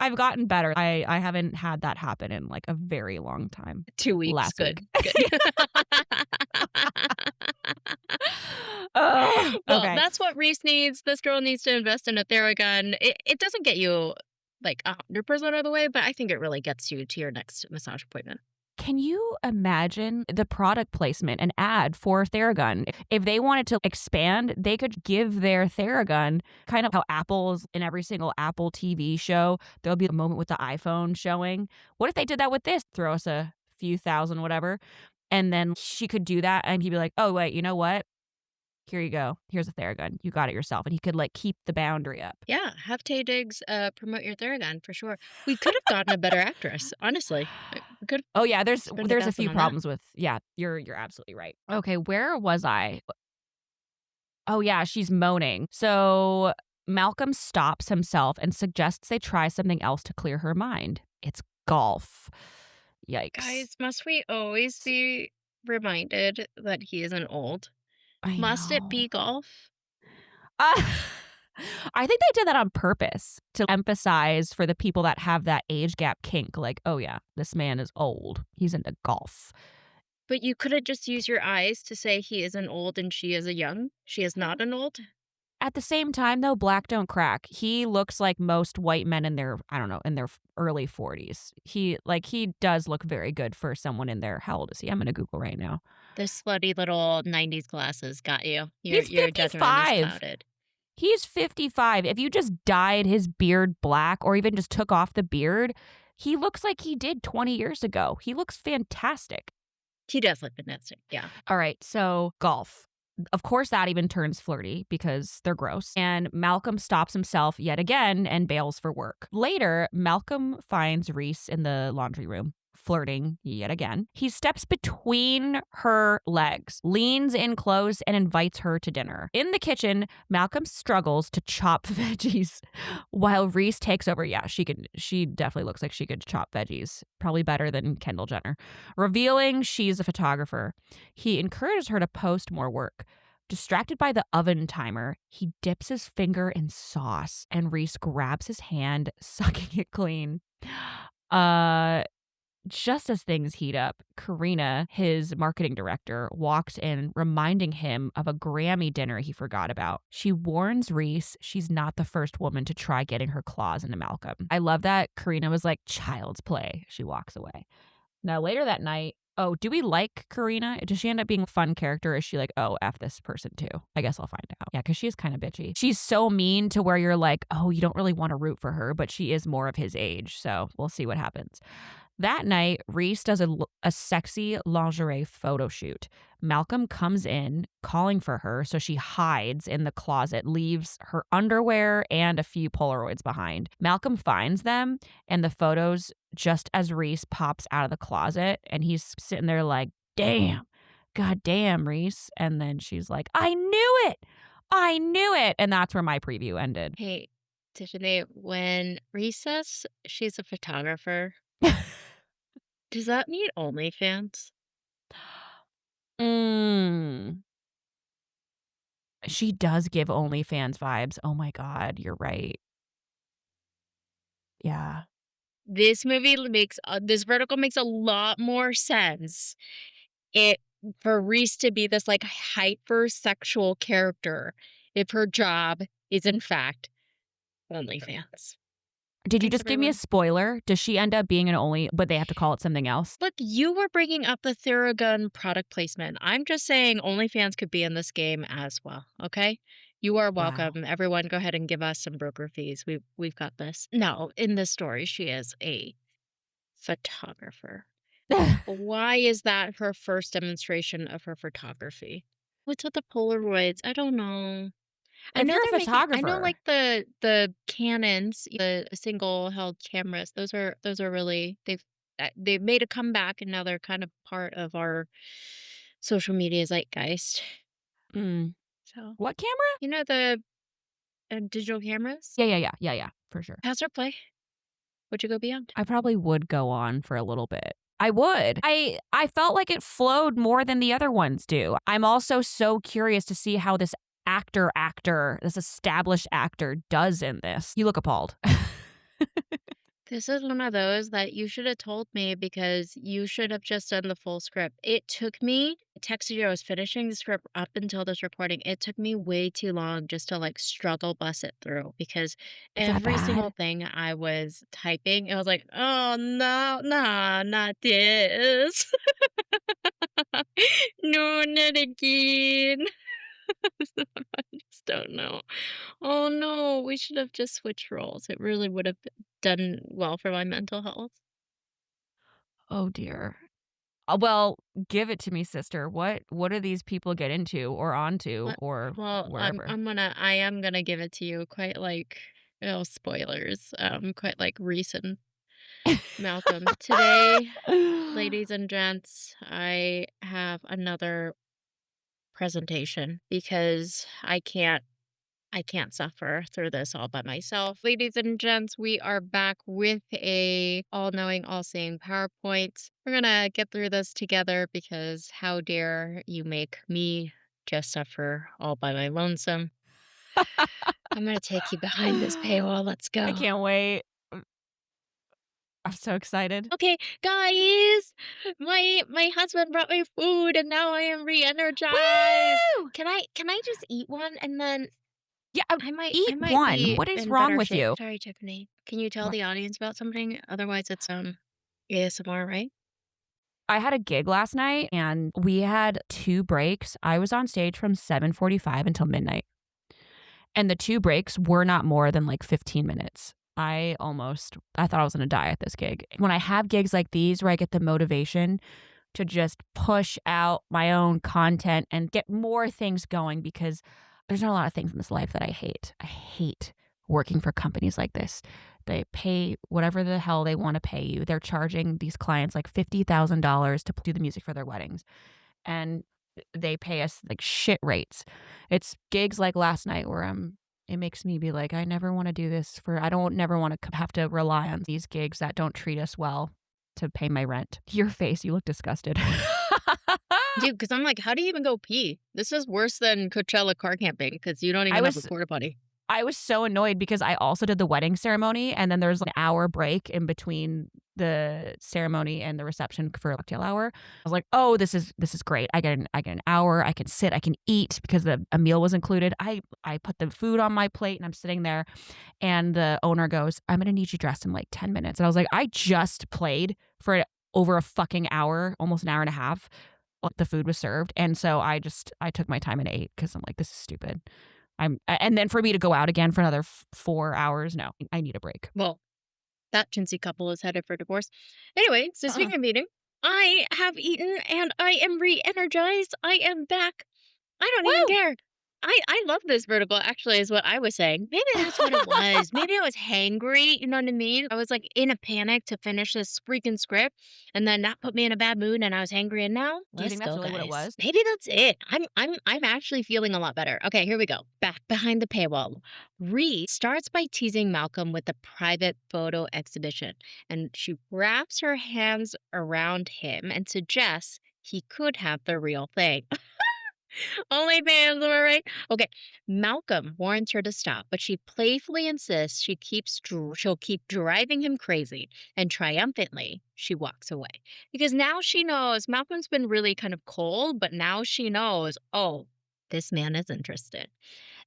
I've gotten better. I haven't had that happen in like a very long time. 2 weeks, Last good, week. good. Oh, Well, okay. that's what Reese needs. This girl needs to invest in a Theragun. It doesn't get you, like, 100% of the way, but I think it really gets you to your next massage appointment. Can you imagine the product placement, an ad for Theragun? If they wanted to expand, they could give their Theragun kind of how Apple's in every single Apple TV show, there'll be a moment with the iPhone showing. What if they did that with this? Throw us a few thousand, whatever. And then she could do that and he'd be like, oh, wait, you know what? Here you go. Here's a Theragun. You got it yourself. And he could like keep the boundary up. Yeah, have Taye Diggs promote your Theragun for sure. We could have gotten a better actress, honestly. We could Oh yeah, there's spent the a thousand few on that. problems with you're absolutely right. Okay, where was I? Oh yeah, she's moaning. So Malcolm stops himself and suggests they try something else to clear her mind. It's golf. Yikes. Guys, must we always be reminded that he isn't old? I Must it be know. golf? Uh, I think they did that on purpose to emphasize for the people that have that age gap kink, like, oh yeah, this man is old. He's into golf. But you could have just used your eyes to say he is an old and she is a young. She is not an old. At the same time, though, black don't crack. He looks like most white men in their, I don't know, in their early 40s. He does look very good for someone in their, how old is he? I'm going to Google right now. The slutty little 90s glasses got you. He's Your judgment is 55. clouded. He's 55. If you just dyed his beard black or even just took off the beard, he looks like he did 20 years ago. He looks fantastic. He does like the nesting. Yeah. All right, so golf. Of course, that even turns flirty because they're gross. And Malcolm stops himself yet again and bails for work. Later, Malcolm finds Reese in the laundry room, flirting yet again. He steps between her legs, leans in close, and invites her to dinner. In the kitchen, Malcolm struggles to chop veggies while Reese takes over. Yeah, she definitely looks like she could chop veggies. Probably better than Kendall Jenner. Revealing she's a photographer, he encourages her to post more work. Distracted by the oven timer, he dips his finger in sauce and Reese grabs his hand, sucking it clean. Just as things heat up, Karina, his marketing director, walks in, reminding him of a Grammy dinner he forgot about. She warns Reese she's not the first woman to try getting her claws into Malcolm. I love that Karina was like, child's play. She walks away. Now, later that night, oh, do we like Karina? Does she end up being a fun character? Or is she like, oh, F this person too? I guess I'll find out. Yeah, because she is kind of bitchy. She's so mean to where you're like, oh, you don't really want to root for her, but she is more of his age. So we'll see what happens. That night, Reese does a sexy lingerie photo shoot. Malcolm comes in, calling for her, so she hides in the closet, leaves her underwear and a few Polaroids behind. Malcolm finds them and the photos just as Reese pops out of the closet, and he's sitting there like, damn, god damn, Reese. And then she's like, I knew it! I knew it! And that's where my preview ended. Hey, Tiffany, when Reese says she's a photographer, does that mean OnlyFans? She does give OnlyFans vibes. Oh my God, you're right. Yeah. This movie makes this vertical makes a lot more sense. For Reese to be this like hypersexual character if her job is in fact OnlyFans. Did you Thanks, just give me a everyone. spoiler? Does she end up being an only, but they have to call it something else? Look, you were bringing up the Theragun product placement. I'm just saying OnlyFans could be in this game as well, okay? You are Wow. welcome. Everyone, go ahead and give us some broker fees. We've got this. No, in this story, she is a photographer. Why is that her first demonstration of her photography? What's with the Polaroids? I don't know. I If know you're a they're making I know, photographer, like, the Canons, the single-held cameras, those are really they've made a comeback, and now they're kind of part of our social media zeitgeist. mm, So, what camera? you know the, digital cameras? Yeah, for sure. Pass or play? Would you go beyond? I probably would go on for a little bit. I would. I felt like it flowed more than the other ones do. I'm also so curious to see how this this established actor does in this. You look appalled. This is one of those that you should have told me because you should have just done the full script. It took me I texted you I was finishing the script up until this recording. It took me way too long just to, like, struggle bus it through because It's that every single bad? thing I was typing, it was like, "Oh, no, nah, not this. No, not again." I just don't know. Oh, no, we should have just switched roles. It really would have done well for my mental health. Oh dear. Well, give it to me, sister. What do these people get into or onto What or well, wherever? I am gonna give it to you quite like oh, spoilers, quite like Reese and Malcolm. Today, ladies and gents, I have another presentation because I can't suffer through this all by myself. Ladies and gents, we are back with a all-knowing, all-seeing PowerPoint. We're gonna get through this together because how dare you make me just suffer all by my lonesome. I'm gonna take you behind this paywall. Let's I go. can't wait. I'm so excited. Okay, guys, my husband brought me food and now I am re-energized. Woo! Can I just eat one and then Yeah, I eat might one. be What is in wrong better with shape. you? Sorry, Tiffany. Can you tell What? the audience about something? Otherwise, it's ASMR, right? I had a gig last night and we had 2 breaks. I was on stage from 7:45 until midnight. And the 2 breaks were not more than like 15 minutes. I thought I was going to die at this gig. When I have gigs like these where I get the motivation to just push out my own content and get more things going because there's not a lot of things in this life that I hate. I hate working for companies like this. They pay whatever the hell they want to pay you. They're charging these clients like $50,000 to do the music for their weddings. And they pay us like shit rates. It's gigs like last night where it makes me be like, I never want to do this I don't never want to have to rely on these gigs that don't treat us well to pay my rent. Your face, you look disgusted. Dude, because I'm like, how do you even go pee? This is worse than Coachella car camping because you don't even have a porta potty. I was so annoyed because I also did the wedding ceremony and then there's an hour break in between the ceremony and the reception for a cocktail hour. I was like, oh, this is great. I get an hour. I can sit. I can eat because a meal was included. I put the food on my plate and I'm sitting there and the owner goes, I'm going to need you dressed in like 10 minutes. And I was like, I just played for over a fucking hour, almost an hour and a half. The food was served. And so I took my time and ate because I'm like, this is stupid. And then for me to go out again for another 4 hours, no, I need a break. Well, that chintzy couple is headed for divorce. Anyway, so speaking of eating, I have eaten and I am re-energized. I am back. I don't even care. I love this vertical, actually, is what I was saying. Maybe that's what it was. Maybe I was hangry, you know what I mean? I was like in a panic to finish this freaking script, and then that put me in a bad mood, and I was hangry. And now, Do you think that's really what it was? Maybe that's it. I'm actually feeling a lot better. Okay, here we go. Back behind the paywall. Reese starts by teasing Malcolm with a private photo exhibition, and she wraps her hands around him and suggests he could have the real thing. OnlyFans, am I right? Okay. Malcolm warns her to stop, but she playfully insists she'll keep driving him crazy, and triumphantly she walks away because now she knows Malcolm's been really kind of cold, but now she knows, oh, this man is interested.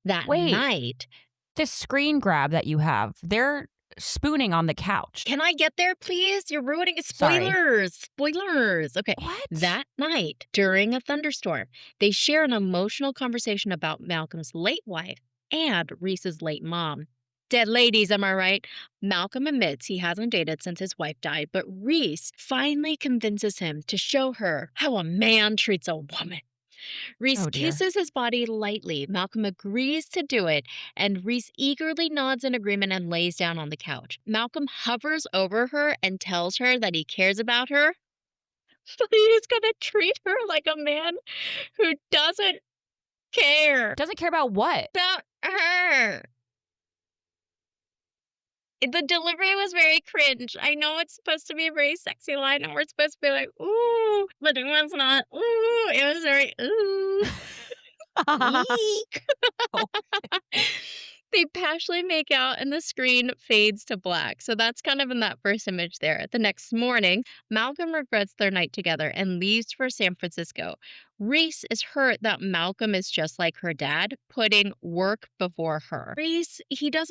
That night, this screen grab that you have, they're spooning on the couch. Can I get there, please? You're ruining it. Spoilers. Spoilers. Okay. What? That night, during a thunderstorm, they share an emotional conversation about Malcolm's late wife and Reese's late mom. Dead ladies, am I right? Malcolm admits he hasn't dated since his wife died, but Reese finally convinces him to show her how a man treats a woman. Reese kisses his body lightly. Malcolm agrees to do it, and Reese eagerly nods in agreement and lays down on the couch. Malcolm hovers over her and tells her that he cares about her, but he's going to treat her like a man who doesn't care. Doesn't care about what? About her. The delivery was very cringe. I know it's supposed to be a very sexy line, and we're supposed to be like, ooh, but it was not. Ooh, it was very, ooh. Eek. They passionately make out and the screen fades to black. So that's kind of in that first image there. The next morning, Malcolm regrets their night together and leaves for San Francisco. Reese is hurt that Malcolm is just like her dad, putting work before her. Reese, he does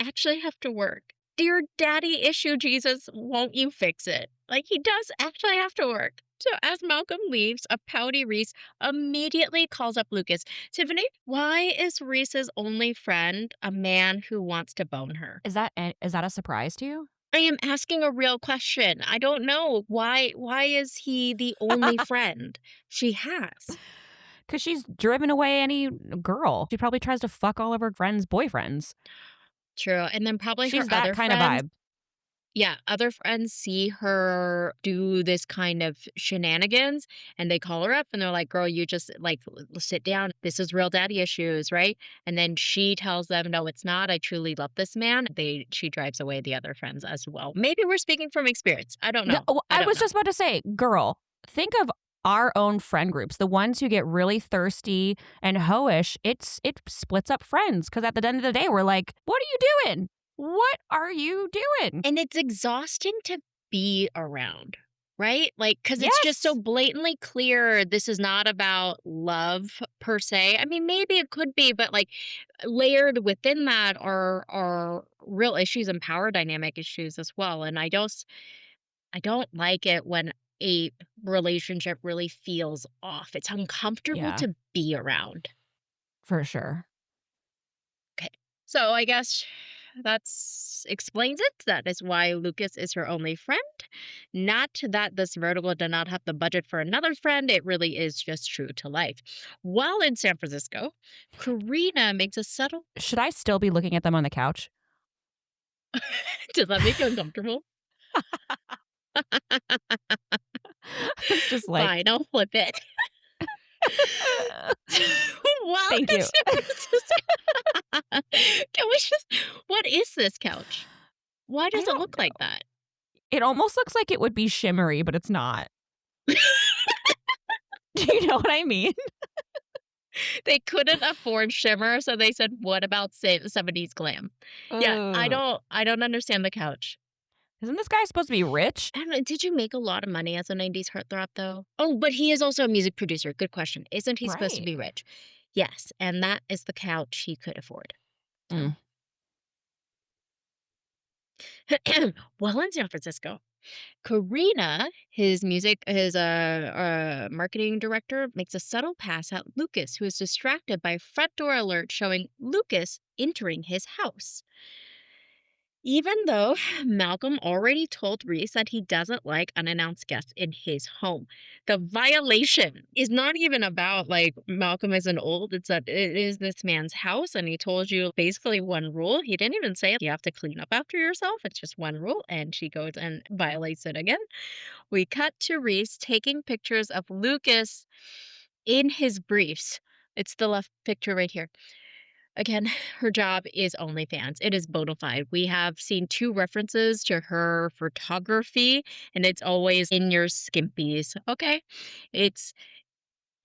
actually have to work. Dear daddy issue, Jesus, won't you fix it? Like, he does actually have to work. So as Malcolm leaves, a pouty Reese immediately calls up Lucas. Tiffany, why is Reese's only friend a man who wants to bone her? Is that a surprise to you? I am asking a real question. I don't know. Why is he the only friend she has? Because she's driven away any girl. She probably tries to fuck all of her friends' boyfriends. True. And then probably she's her that other kind friends, of vibe. Yeah, other friends see her do this kind of shenanigans and they call her up and they're like, girl, you just like sit down. This is real daddy issues, right? And then she tells them, no, it's not. I truly love this man. She drives away the other friends as well. Maybe we're speaking from experience. I don't know. No, I was just about to say, girl, think of our own friend groups, the ones who get really thirsty and hoish. It splits up friends because at the end of the day, we're like, what are you doing? What are you doing? And it's exhausting to be around, right? Like, because it's just so blatantly clear this is not about love per se. I mean, maybe it could be, but like layered within that are real issues and power dynamic issues as well. And I don't like it when a relationship really feels off. It's uncomfortable to be around. For sure. Okay. So I guess That's explains it. That is why Lucas is her only friend. Not that this vertical did not have the budget for another friend. It really is just true to life. While in San Francisco, Karina makes a subtle. Should I still be looking at them on the couch? Does that make you uncomfortable? It's just like, Fine, I'll flip it. While thank in you. San Francisco, can we just? What is this couch? Why I does it don't look know. like that? It almost looks like it would be shimmery, but it's not. Do you know what I mean? They couldn't afford shimmer, so they said, "What about 70s glam?" Yeah, Ugh. I don't understand the couch. Isn't this guy supposed to be rich? I don't know, did you make a lot of money as a 90s heartthrob, though? Oh, but he is also a music producer. Good question. Isn't he supposed to Right. be rich? Yes, and that is the couch he could afford. So, Mm. while in San Francisco, Karina, his marketing director, makes a subtle pass at Lucas, who is distracted by front door alert showing Lucas entering his house. Even though Malcolm already told Reese that he doesn't like unannounced guests in his home. The violation is not even about like Malcolm isn't old. It's that it is this man's house and he told you basically one rule. He didn't even say you have to clean up after yourself. It's just one rule. And she goes and violates it again. We cut to Reese taking pictures of Lucas in his briefs. It's the left picture right here. Again, her job is OnlyFans. It is bona fide. We have seen 2 references to her photography, and it's always in your skimpies, okay? It's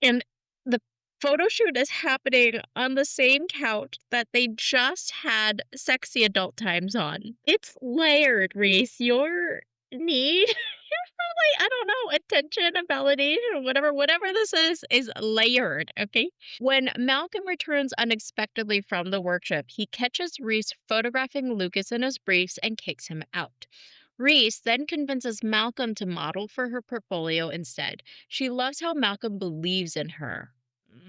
and the photo shoot is happening on the same couch that they just had sexy adult times on. It's layered, Reese. Your need I don't know, attention and validation, whatever this is layered, okay? When Malcolm returns unexpectedly from the workshop, he catches Reese photographing Lucas in his briefs and kicks him out. Reese then convinces Malcolm to model for her portfolio instead. She loves how Malcolm believes in her.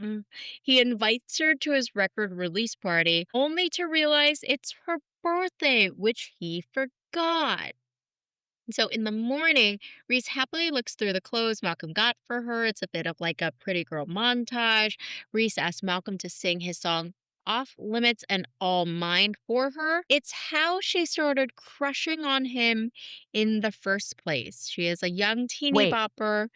Mm. He invites her to his record release party, only to realize it's her birthday, which he forgot. So in the morning, Reese happily looks through the clothes Malcolm got for her. It's a bit of like a pretty girl montage. Reese asks Malcolm to sing his song Off Limits and All Mine for her. It's how she started crushing on him in the first place. She is a young teeny Wait, bopper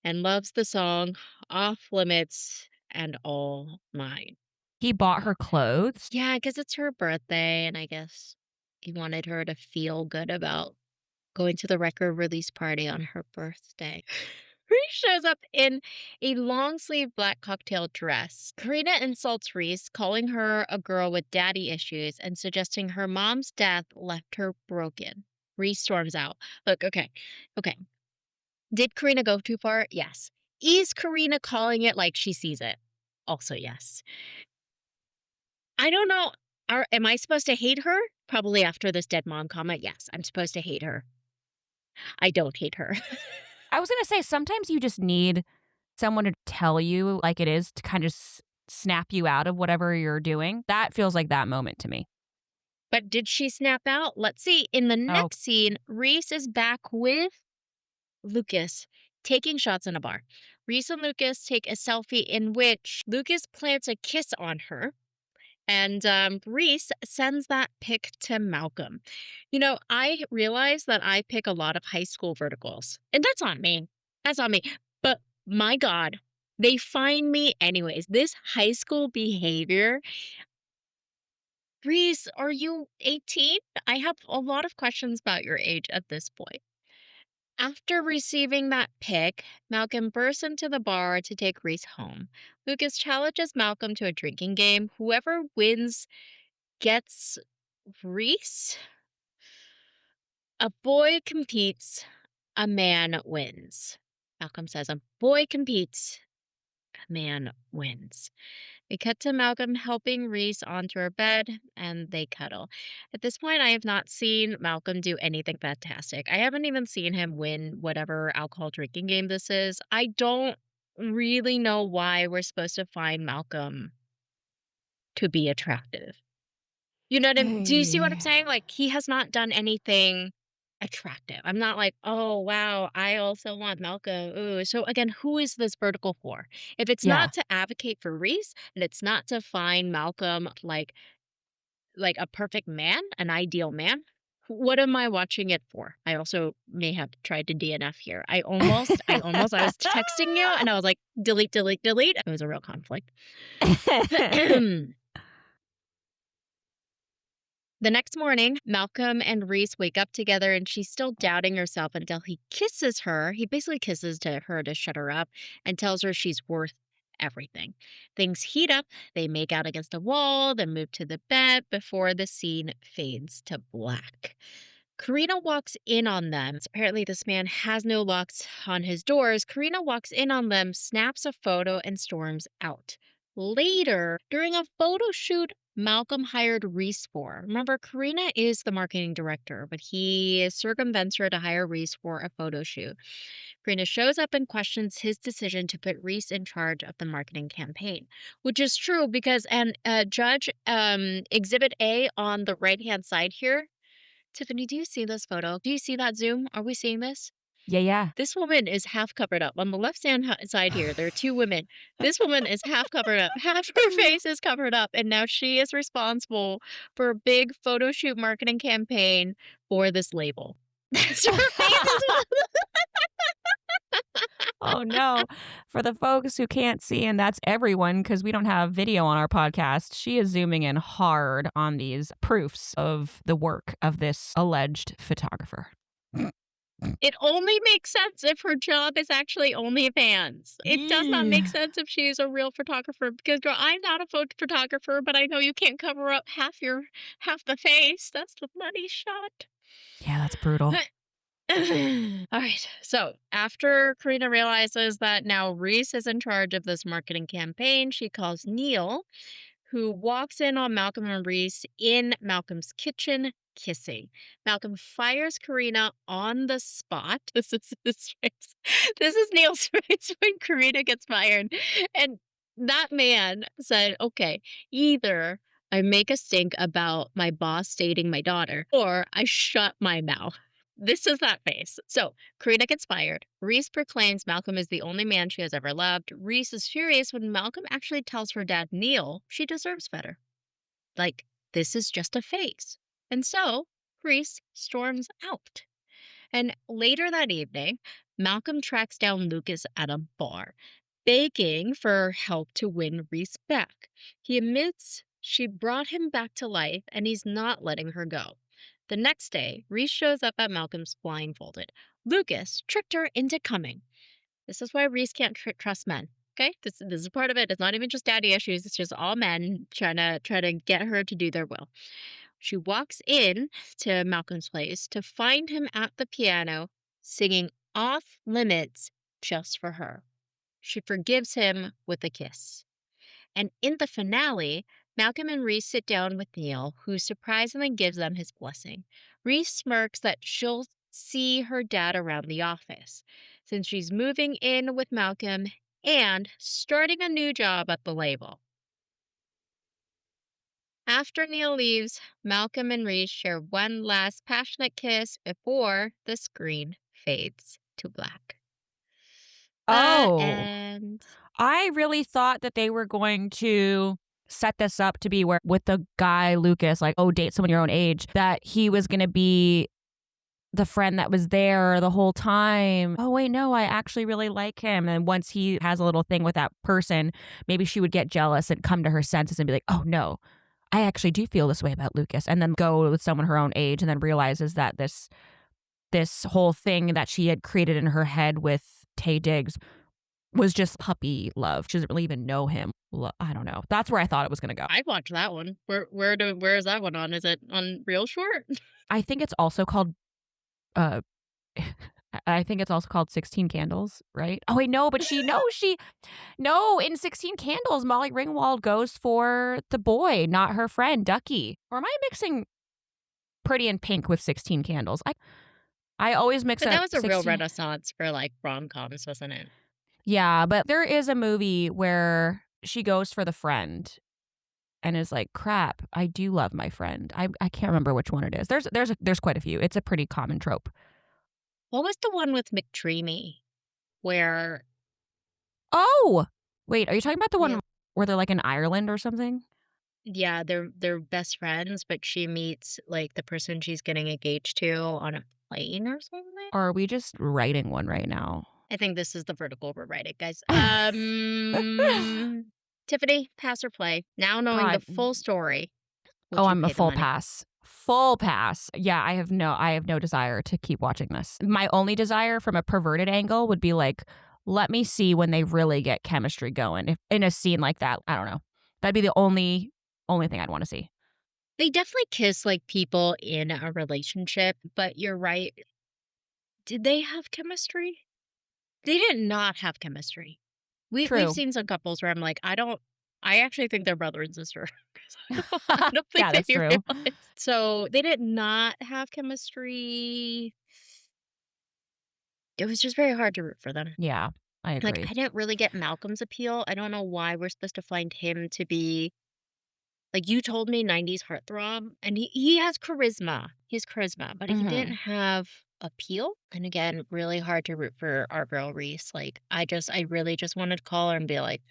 and loves the song Off Limits and All Mine. he bought her clothes? Yeah, because it's her birthday, and I guess he wanted her to feel good about going to the record release party on her birthday. Reese shows up in a long sleeve black cocktail dress. Karina insults Reese, calling her a girl with daddy issues and suggesting her mom's death left her broken. Reese storms out. Look, okay. Did Karina go too far? Yes. Is Karina calling it like she sees it? Also, yes. I don't know. Am I supposed to hate her? Probably after this dead mom comment. Yes, I'm supposed to hate her. I don't hate her. I was going to say, sometimes you just need someone to tell you like it is to kind of snap you out of whatever you're doing. That feels like that moment to me. But did she snap out? Let's see. In the Oh, next scene, Reese is back with Lucas taking shots in a bar. Reese and Lucas take a selfie in which Lucas plants a kiss on her. And Reese sends that pic to Malcolm. You know, I realize that I pick a lot of high school verticals, and that's on me. That's on me. But my God, they find me anyways. This high school behavior. Reese, are you 18? I have a lot of questions about your age at this point. After receiving that pic, Malcolm bursts into the bar to take Reese home. Lucas challenges Malcolm to a drinking game. Whoever wins gets Reese. A boy competes, a man wins. Malcolm says, a boy competes, a man wins. We cut to Malcolm helping Reese onto her bed and they cuddle. At this point, I have not seen Malcolm do anything fantastic. I haven't even seen him win whatever alcohol drinking game this is. I don't really know why we're supposed to find Malcolm to be attractive. You know what do you see what I'm Ay. saying? Like, he has not done anything attractive. I'm not like, "Oh, wow, I also want Malcolm, ooh." So, again, who is this vertical for? If it's Yeah. not to advocate for Reese, and it's not to find Malcolm, like a perfect man, an ideal man, what am I watching it for? I also may have tried to DNF here. I was texting you, and I was like, "Delete, delete, delete." It was a real conflict. The next morning, Malcolm and Reese wake up together and she's still doubting herself until he kisses her. He basically kisses to her to shut her up and tells her she's worth everything. Things heat up. They make out against a wall, then move to the bed before the scene fades to black. Karina walks in on them. Apparently, this man has no locks on his doors. Karina walks in on them, snaps a photo, and storms out. Later, during a photo shoot Malcolm hired Reese for. Remember, Karina is the marketing director, but he circumvents her to hire Reese for a photo shoot. Karina shows up and questions his decision to put Reese in charge of the marketing campaign, which is true because, and Judge, Exhibit A on the right hand side here. Tiffany, do you see this photo? Do you see that zoom? Are we seeing this? Yeah, yeah. This woman is half covered up. On the left hand side here, there are two women. This woman is half covered up. Half her face is covered up. And now she is responsible for a big photo shoot marketing campaign for this label. That's her face as well. Oh, no. For the folks who can't see, and that's everyone because we don't have video on our podcast, she is zooming in hard on these proofs of the work of this alleged photographer. It only makes sense if her job is actually OnlyFans. It does not make Yeah. sense if she is a real photographer because, girl, I'm not a photographer, but I know you can't cover up half the face. That's the money shot. Yeah, that's brutal. All right. So after Karina realizes that now Reese is in charge of this marketing campaign, she calls Neil, who walks in on Malcolm and Reese in Malcolm's kitchen kissing. Malcolm fires Karina on the spot. This is his face. This is Neil's face when Karina gets fired. And that man said, okay, either I make a stink about my boss dating my daughter, or I shut my mouth. This is that face. So Karina gets fired. Reese proclaims Malcolm is the only man she has ever loved. Reese is furious when Malcolm actually tells her dad, Neil, she deserves better. Like, this is just a phase. And so Reese storms out. And later that evening, Malcolm tracks down Lucas at a bar, begging for help to win Reese back. He admits she brought him back to life and he's not letting her go. The next day, Reese shows up at Malcolm's blindfolded. Lucas tricked her into coming. This is why Reese can't trust men. Okay, this is part of it. It's not even just daddy issues. It's just all men try to get her to do their will. She walks in to Malcolm's place to find him at the piano singing Off Limits just for her. She forgives him with a kiss. And in the finale, Malcolm and Reese sit down with Neil, who surprisingly gives them his blessing. Reese smirks that she'll see her dad around the office, since she's moving in with Malcolm and starting a new job at the label. After Neil leaves, Malcolm and Reese share one last passionate kiss before the screen fades to black. Oh, And I really thought that they were going to set this up to be where with the guy, Lucas, like, oh, date someone your own age, that he was going to be the friend that was there the whole time. Oh, wait, no, I actually really like him. And once he has a little thing with that person, maybe she would get jealous and come to her senses and be like, oh, no, I actually do feel this way about Lucas. And then go with someone her own age and then realizes that this whole thing that she had created in her head with Taye Diggs was just puppy love. She doesn't really even know him. I don't know. That's where I thought it was going to go. I watched that one. Where is that one on? Is it on Real Short? I think it's also called uh I think it's also called 16 Candles, right? Oh wait, no, but in 16 Candles, Molly Ringwald goes for the boy, not her friend, Ducky. Or am I mixing Pretty in Pink with 16 Candles? I always mix But up that was a real 16 renaissance for like rom-coms, wasn't it? Yeah, but there is a movie where she goes for the friend. and is like, crap, I do love my friend. I can't remember which one it is. There's quite a few. It's a pretty common trope. What was the one with McDreamy where Oh, wait, are you talking about the yeah, one where they're like in Ireland or something? yeah, they're best friends, but she meets like the person she's getting engaged to on a plane or something? Or are we just writing one right now? I think this is the vertical we're writing, guys. Tiffany, pass or play? Now knowing the God. full story, would Oh, you I'm a pay the full money? pass. Full pass. Yeah, I have no desire to keep watching this. My only desire from a perverted angle would be like, let me see when they really get chemistry going. If in a scene like that, I don't know. That'd be the only thing I'd want to see. They definitely kiss like people in a relationship, but you're right. Did they have chemistry? They did not have chemistry. We've True. seen some couples where I'm like, I actually think they're brother and sister. 'Cause I don't think Yeah, that's they true. realized. So they did not have chemistry. It was just very hard to root for them. Yeah, I Like, agree. I didn't really get Malcolm's appeal. I don't know why we're supposed to find him to be like you told me 90s heartthrob, and he has charisma. He has charisma, but he Hmm. didn't have appeal. And again, really hard to root for our girl Reese. Like, I really just wanted to call her and be like,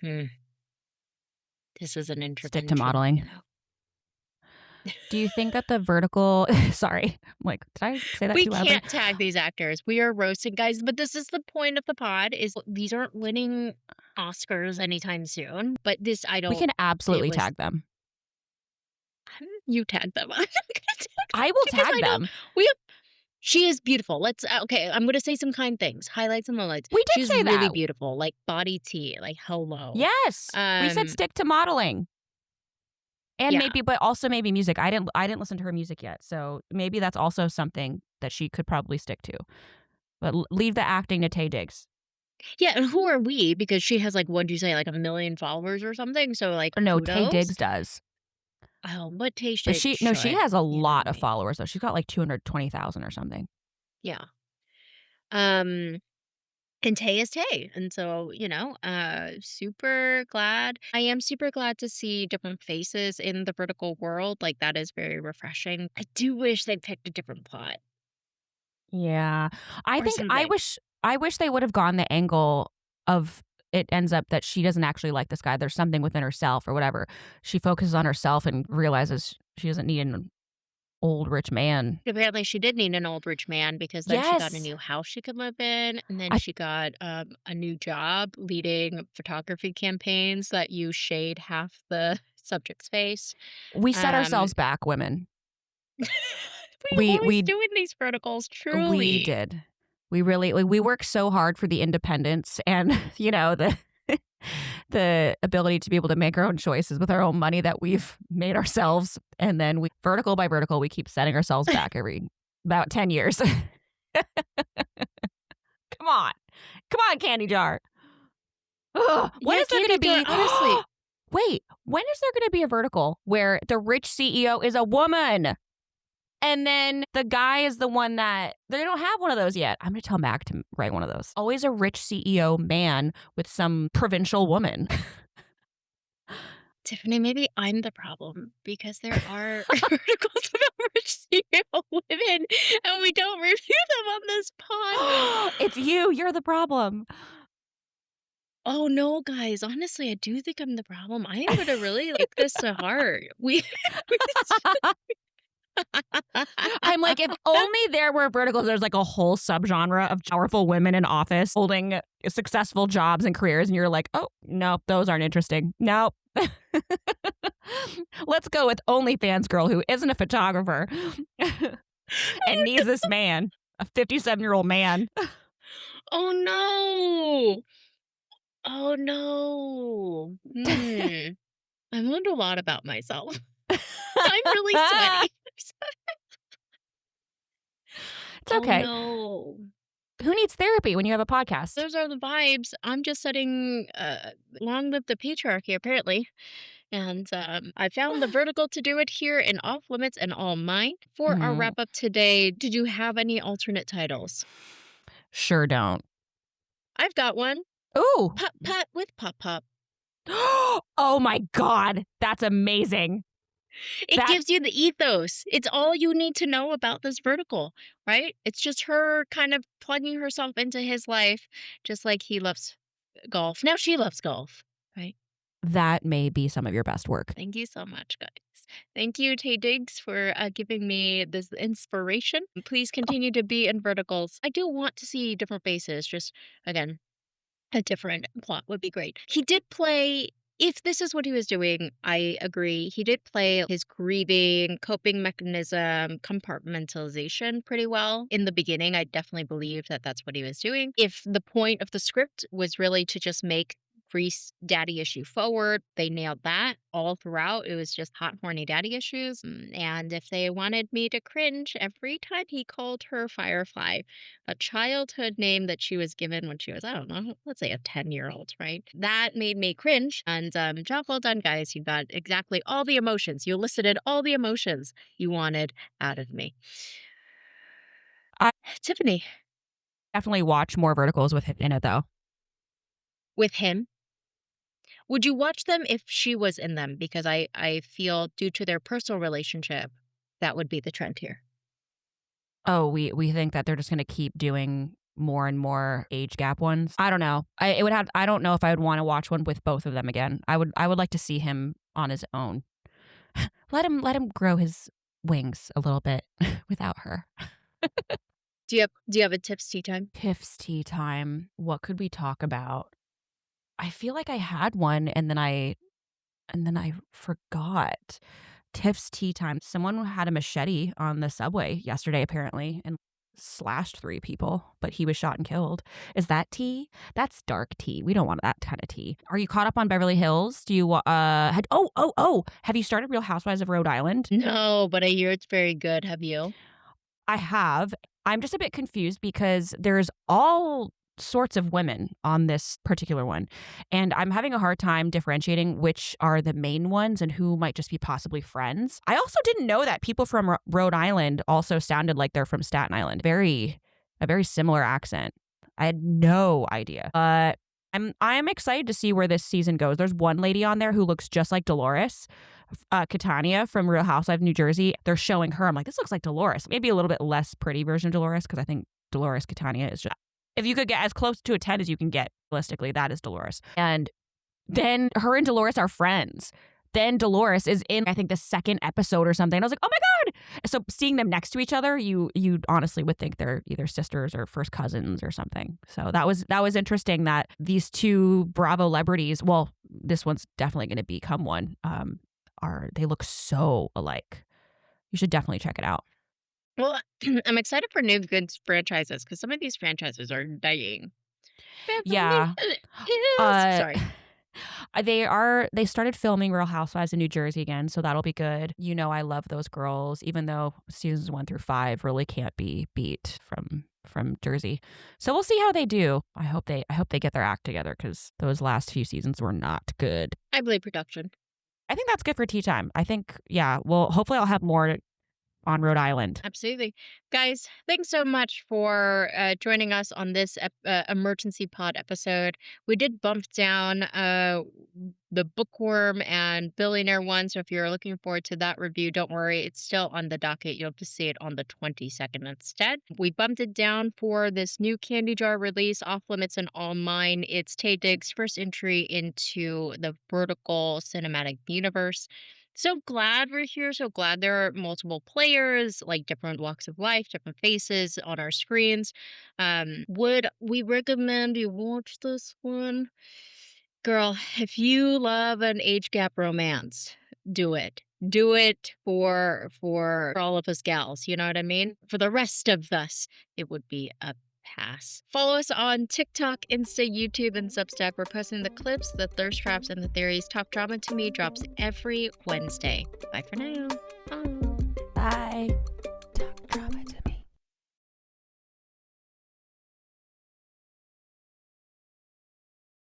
this is an Stick to intervention, modeling. Do you think that the vertical sorry, I'm like, did I say that We too loudly? can't tag these actors. We are roasting guys, but this is the point of the pod is these aren't winning Oscars anytime soon. But this I We don't can it absolutely was tag them. you tag them. I'm not gonna tag I them will because tag I don't them. we have she is beautiful. Let's okay, I'm gonna say some kind things, highlights and lowlights. We did She's say really that. beautiful, like body tea, like hello. Yes. We said Um, stick to modeling. And yeah. maybe but also maybe music. I didn't listen to her music yet. So maybe that's also something that she could probably stick to. But leave the acting to Taye Diggs. Yeah, and who are we? Because she has like what'd you say, like 1 million followers or something. So like Or no, Taye kudos. Diggs does. Oh, but Taste But It she should, has a you know what lot I of mean? followers though. She's got like 220,000 or something. Yeah. Um And Tay is Tay. And so, super glad. I am super glad to see different faces in the vertical world. Like, that is very refreshing. I do wish they picked a different plot Yeah. I or think something. I wish they would have gone the angle of it ends up that she doesn't actually like this guy. There's something within herself or whatever. She focuses on herself and realizes she doesn't need an old rich man. Apparently, she did need an old rich man because then she got a Yes. new house she could live in. And then I she got a new job leading photography campaigns that use shade half the subject's face. we set Um, ourselves back, women. we We always we do in these verticals, we truly. did. We really we work so hard for the independence and, the the ability to be able to make our own choices with our own money that we've made ourselves. And then we vertical by vertical, we keep setting ourselves back every about 10 years. Come on. Come on, candy jar. Ugh. When Yeah, is there going candy to jar, be honestly. Wait, when is there going to be a vertical where the rich CEO is a woman? And then the guy is the one that they don't have one of those yet. I'm going to tell Mac to write one of those. Always a rich CEO man with some provincial woman. Tiffany, maybe I'm the problem because there are articles about rich CEO women and we don't review them on this pod. It's you. You're the problem. Oh no, guys. Honestly, I do think I'm the problem. I am gonna really take this to heart. We I'm like, if only there were verticals, there's like a whole subgenre of powerful women in office holding successful jobs and careers. And you're like, oh, no, those aren't interesting. No. Let's go with OnlyFans girl who isn't a photographer and needs this man, a 57-year-old man. Oh no. Oh no. I learned a lot about myself. I'm really sweaty. It's Oh okay. no. Who needs therapy when you have a podcast? Those are the vibes. I'm just setting long live the patriarchy, apparently. And I found the vertical to do it here in Off Limits and All Mine. For our Mhm. wrap up today, did you have any alternate titles? Sure don't. I've got one. Ooh. Pop Pot with Pop Pop. Oh my God. That's amazing. It gives you the ethos. It's all you need to know about this vertical, right? It's just her kind of plugging herself into his life, just like he loves golf. Now she loves golf, right? That may be some of your best work. Thank you so much, guys. Thank you, Taye Diggs, for giving me this inspiration. Please continue to be in verticals. I do want to see different faces, just again, a different plot would be great. He did play, if this is what he was doing, I agree. He did play his grieving, coping mechanism, compartmentalization pretty well. In the beginning, I definitely believed that that's what he was doing. If the point of the script was really to just make Reese daddy issue forward, they nailed that all throughout. It was just hot, horny daddy issues. And if they wanted me to cringe every time he called her Firefly, a childhood name that she was given when she was, I don't know, let's say a 10-year-old, right? That made me cringe. And job well done, guys. You got exactly all the emotions. You elicited all the emotions you wanted out of me. I Tiffany. definitely watch more verticals with him in it, though. With him? Would you watch them if she was in them? Because I feel due to their personal relationship, that would be the trend here. Oh, we think that they're just going to keep doing more and more age gap ones. I don't know. I don't know if I would want to watch one with both of them again. I would like to see him on his own. Let him grow his wings a little bit without her. Do you have a tips tea time? Tiff's tea time. What could we talk about? I feel like I had one and then I forgot. Tiff's tea time. Someone had a machete on the subway yesterday apparently and slashed 3 people, but he was shot and killed. Is that tea? That's dark tea. We don't want that kind of tea. Are you caught up on Beverly Hills? Do you have you started Real Housewives of Rhode Island? No, but I hear it's very good. Have you? I have. I'm just a bit confused because there's all sorts of women on this particular one. And I'm having a hard time differentiating which are the main ones and who might just be possibly friends. I also didn't know that people from Rhode Island also sounded like they're from Staten Island. A very similar accent. I had no idea. But I'm excited to see where this season goes. There's one lady on there who looks just like Dolores. Catania from Real Housewives of New Jersey. They're showing her. I'm like, this looks like Dolores. Maybe a little bit less pretty version of Dolores because I think Dolores Catania is just, if you could get as close to a 10 as you can get, realistically, that is Dolores. And then her and Dolores are friends. Then Dolores is in, I think, the 2nd episode or something. And I was like, oh my God. So seeing them next to each other, you honestly would think they're either sisters or first cousins or something. So that was interesting that these 2 Bravo celebrities, well, this one's definitely going to become one, they look so alike. You should definitely check it out. Well, I'm excited for new good franchises because some of these franchises are dying. Yeah. Sorry. They started filming Real Housewives in New Jersey again, so that'll be good. You know, I love those girls, even though seasons 1 through 5 really can't be beat from Jersey. So we'll see how they do. I hope they get their act together because those last few seasons were not good. I blame production. I think that's good for tea time. I think, yeah, well, hopefully I'll have more on Rhode Island. Absolutely. Guys, thanks so much for joining us on this emergency pod episode. We did bump down the bookworm and billionaire one, so if you're looking forward to that review, don't worry, it's still on the docket. You'll just see it on the 22nd instead. We bumped it down for this new candy jar release, Off Limits and All Mine. It's Taye Diggs' first entry into the vertical cinematic universe. So glad we're here. So glad there are multiple players, like different walks of life, different faces on our screens. Would we recommend you watch this one? Girl, if you love an age gap romance, do it. Do it for all of us gals. You know what I mean? For the rest of us, it would be a pass. Follow us on TikTok, Insta, YouTube, and Substack. We're posting the clips, the thirst traps, and the theories. Top Drama to Me drops every Wednesday. Bye for now. Bye. Bye.